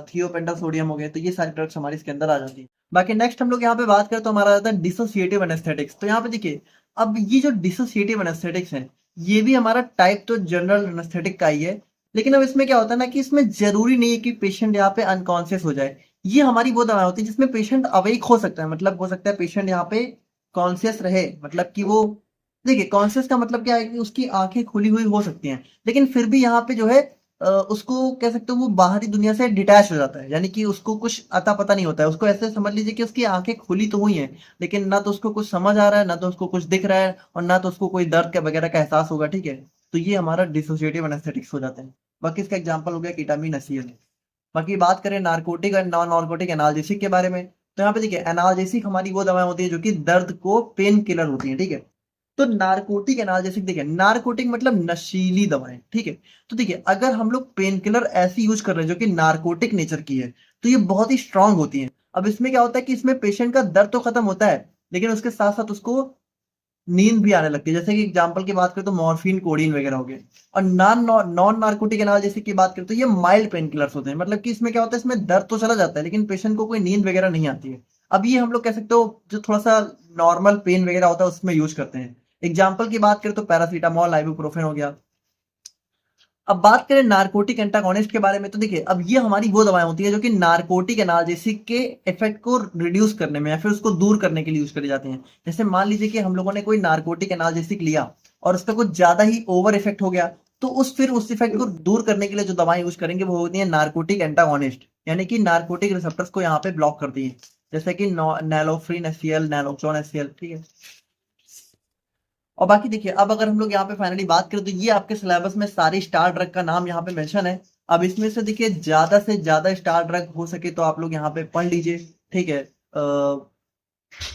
थियोपेंटा सोडियम हो गया। तो ये सारी ड्रग्स हमारी इसके अंदर आ जाती है। बाकी नेक्स्ट हम लोग यहाँ पे बात करें तो हमारा आता है डिसोसिएटिव एनेस्थेटिक्स। तो यहाँ पे देखिए अब ये जो डिसोसिएटिव एनेस्थेटिक्स है ये भी हमारा टाइप तो जनरल एनेस्थेटिक का ही है, लेकिन अब इसमें क्या होता है ना कि इसमें जरूरी नहीं है कि पेशेंट यहाँ पे अनकॉन्शियस हो जाए। ये हमारी वो दवा होती है जिसमें पेशेंट अवेक हो सकता है, मतलब हो सकता है पेशेंट यहाँ पे कॉन्शियस रहे, मतलब कि वो देखिए कॉन्शियस का मतलब क्या है कि उसकी आंखें खुली हुई हो सकती हैं लेकिन फिर भी यहाँ पे जो है उसको कह सकते हो वो बाहरी दुनिया से डिटैच हो जाता है, यानी कि उसको कुछ अता पता नहीं होता है। उसको ऐसे समझ लीजिए कि उसकी आंखें खुली तो हुई हैं लेकिन ना तो उसको कुछ समझ आ रहा है, ना तो उसको कुछ दिख रहा है, और ना तो उसको कोई दर्द का वगैरह का एहसास होगा, ठीक है। तो ये हमारा डिसोसिएटिव एनेस्थेटिक्स हो जाते हैं। बाकी इसका एग्जाम्पल हो गया कीटामिन एसियल। बाकी बात करें नार्कोटिक और नॉन नार्कोटिक एनाल्जेसिक के बारे में, तो यहाँ पे देखिए एनाल्जेसिक हमारी वो दवाएं होती है जो कि दर्द को पेन किलर होती है, ठीक है। तो नार्कोटिक एनाल्जेसिक देखिए नार्कोटिक मतलब नशीली दवाएं, ठीक है। तो देखिए अगर हम लोग पेन किलर ऐसी यूज कर रहे हैं जो कि नार्कोटिक नेचर की है तो ये बहुत ही स्ट्रांग होती है। अब इसमें क्या होता है कि इसमें पेशेंट का दर्द तो खत्म होता है लेकिन उसके साथ साथ उसको नींद भी आने लगती है। जैसे कि एग्जांपल की बात करें तो मॉर्फिन, कोडीन वगैरह हो गए। और नॉन नार्कोटिक एनाल्जेसिक की बात करें तो ये माइल्ड पेन किलर्स होते हैं। मतलब कि इसमें क्या होता है, इसमें दर्द तो चला जाता है लेकिन पेशेंट को कोई नींद वगैरह नहीं आती है। अब ये हम लोग कह सकते हो जो थोड़ा सा नॉर्मल पेन वगैरह होता है उसमें यूज करते हैं। एग्जाम्पल की बात करें तो पैरासीटामोल, आइबुप्रोफेन हो गया। अब बात करें नारकोटिक एंटागोनिस्ट के बारे में तो देखिए, अब ये हमारी वो दवाएं होती है जो कि नारकोटिक एनाल्जेसिक के इफेक्ट को रिड्यूस करने में या फिर उसको दूर करने के लिए यूज करी जाती हैं। जैसे मान लीजिए कि हम लोगों ने कोई नारकोटिक एनाल्जेसिक लिया और उसका कुछ ज्यादा ही ओवर इफेक्ट हो गया, तो उस इफेक्ट को दूर करने के लिए जो दवाएं यूज करेंगे वो होती है नारकोटिक एंटागोनिस्ट, यानी कि नारकोटिक रिसेप्टर्स को यहाँ पे ब्लॉक करती है। जैसे कि नैलोफ्रीन एचसीएल, नैलोक्सोन एचसीएल, ठीक है। और बाकी देखिए, अब अगर हम लोग यहाँ पे फाइनली बात करें तो ये आपके सिलेबस में सारी स्टार ड्रग का नाम यहाँ पे मेंशन है। अब इसमें से देखिए ज्यादा से ज्यादा स्टार ड्रग हो सके तो आप लोग यहाँ पे पढ़ लीजिए, ठीक है।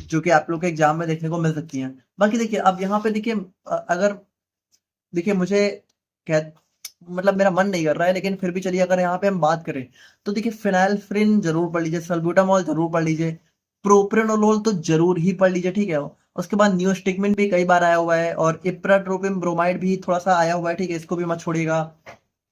जो कि आप लोग के एग्जाम में देखने को मिल सकती हैं। बाकी देखिए, अब यहाँ पे देखिए अगर देखिए मुझे कह मतलब मेरा मन नहीं कर रहा है लेकिन फिर भी चलिए अगर यहाँ पे हम बात करें तो देखिए फिनाइल्फ्रिन जरूर पढ़ लीजिए, सल्ब्यूटामॉल जरूर पढ़ लीजिए, प्रोप्रेनोलोल तो जरूर ही पढ़ लीजिए, ठीक है। उसके बाद नियोस्टिगमिन भी कई बार आया हुआ है और इप्राट्रोपिन ब्रोमाइड भी थोड़ा सा आया हुआ है, ठीक है, इसको भी मत छोड़िएगा।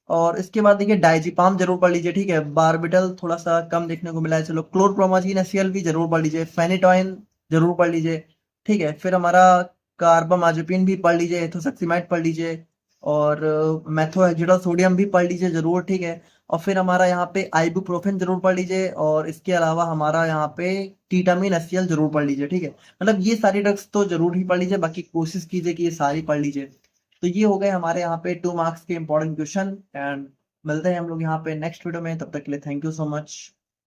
और इसके बाद देखिए डायजिपाम जरूर पढ़ लीजिए, ठीक है। बारबिटल थोड़ा सा कम देखने को मिला है, चलो क्लोरप्रोमाजीन एसीएल भी जरूर पढ़ लीजिए, फेनिटोइन जरूर पढ़ लीजिए, ठीक है। फिर हमारा कार्बामाजेपिन भी पढ़ लीजिए, एथोसेक्सिमाइड पढ़ लीजिए और मेथोहेक्सिडोल सोडियम भी पढ़ लीजिए जरूर, ठीक है। और फिर हमारा यहाँ पे आइबुप्रोफेन जरूर पढ़ लीजिए और इसके अलावा हमारा यहाँ पे टीटामिन एचसीएल जरूर पढ़ लीजिए, ठीक है। मतलब ये सारी ड्रग्स तो जरूर ही पढ़ लीजिए, बाकी कोशिश कीजिए कि ये सारी पढ़ लीजिए। तो ये हो गए हमारे यहाँ पे 2 मार्क्स के इंपॉर्टेंट क्वेश्चन। एंड मिलते हैं हम लोग यहाँ पे नेक्स्ट वीडियो में, तब तक के लिए थैंक यू सो मच।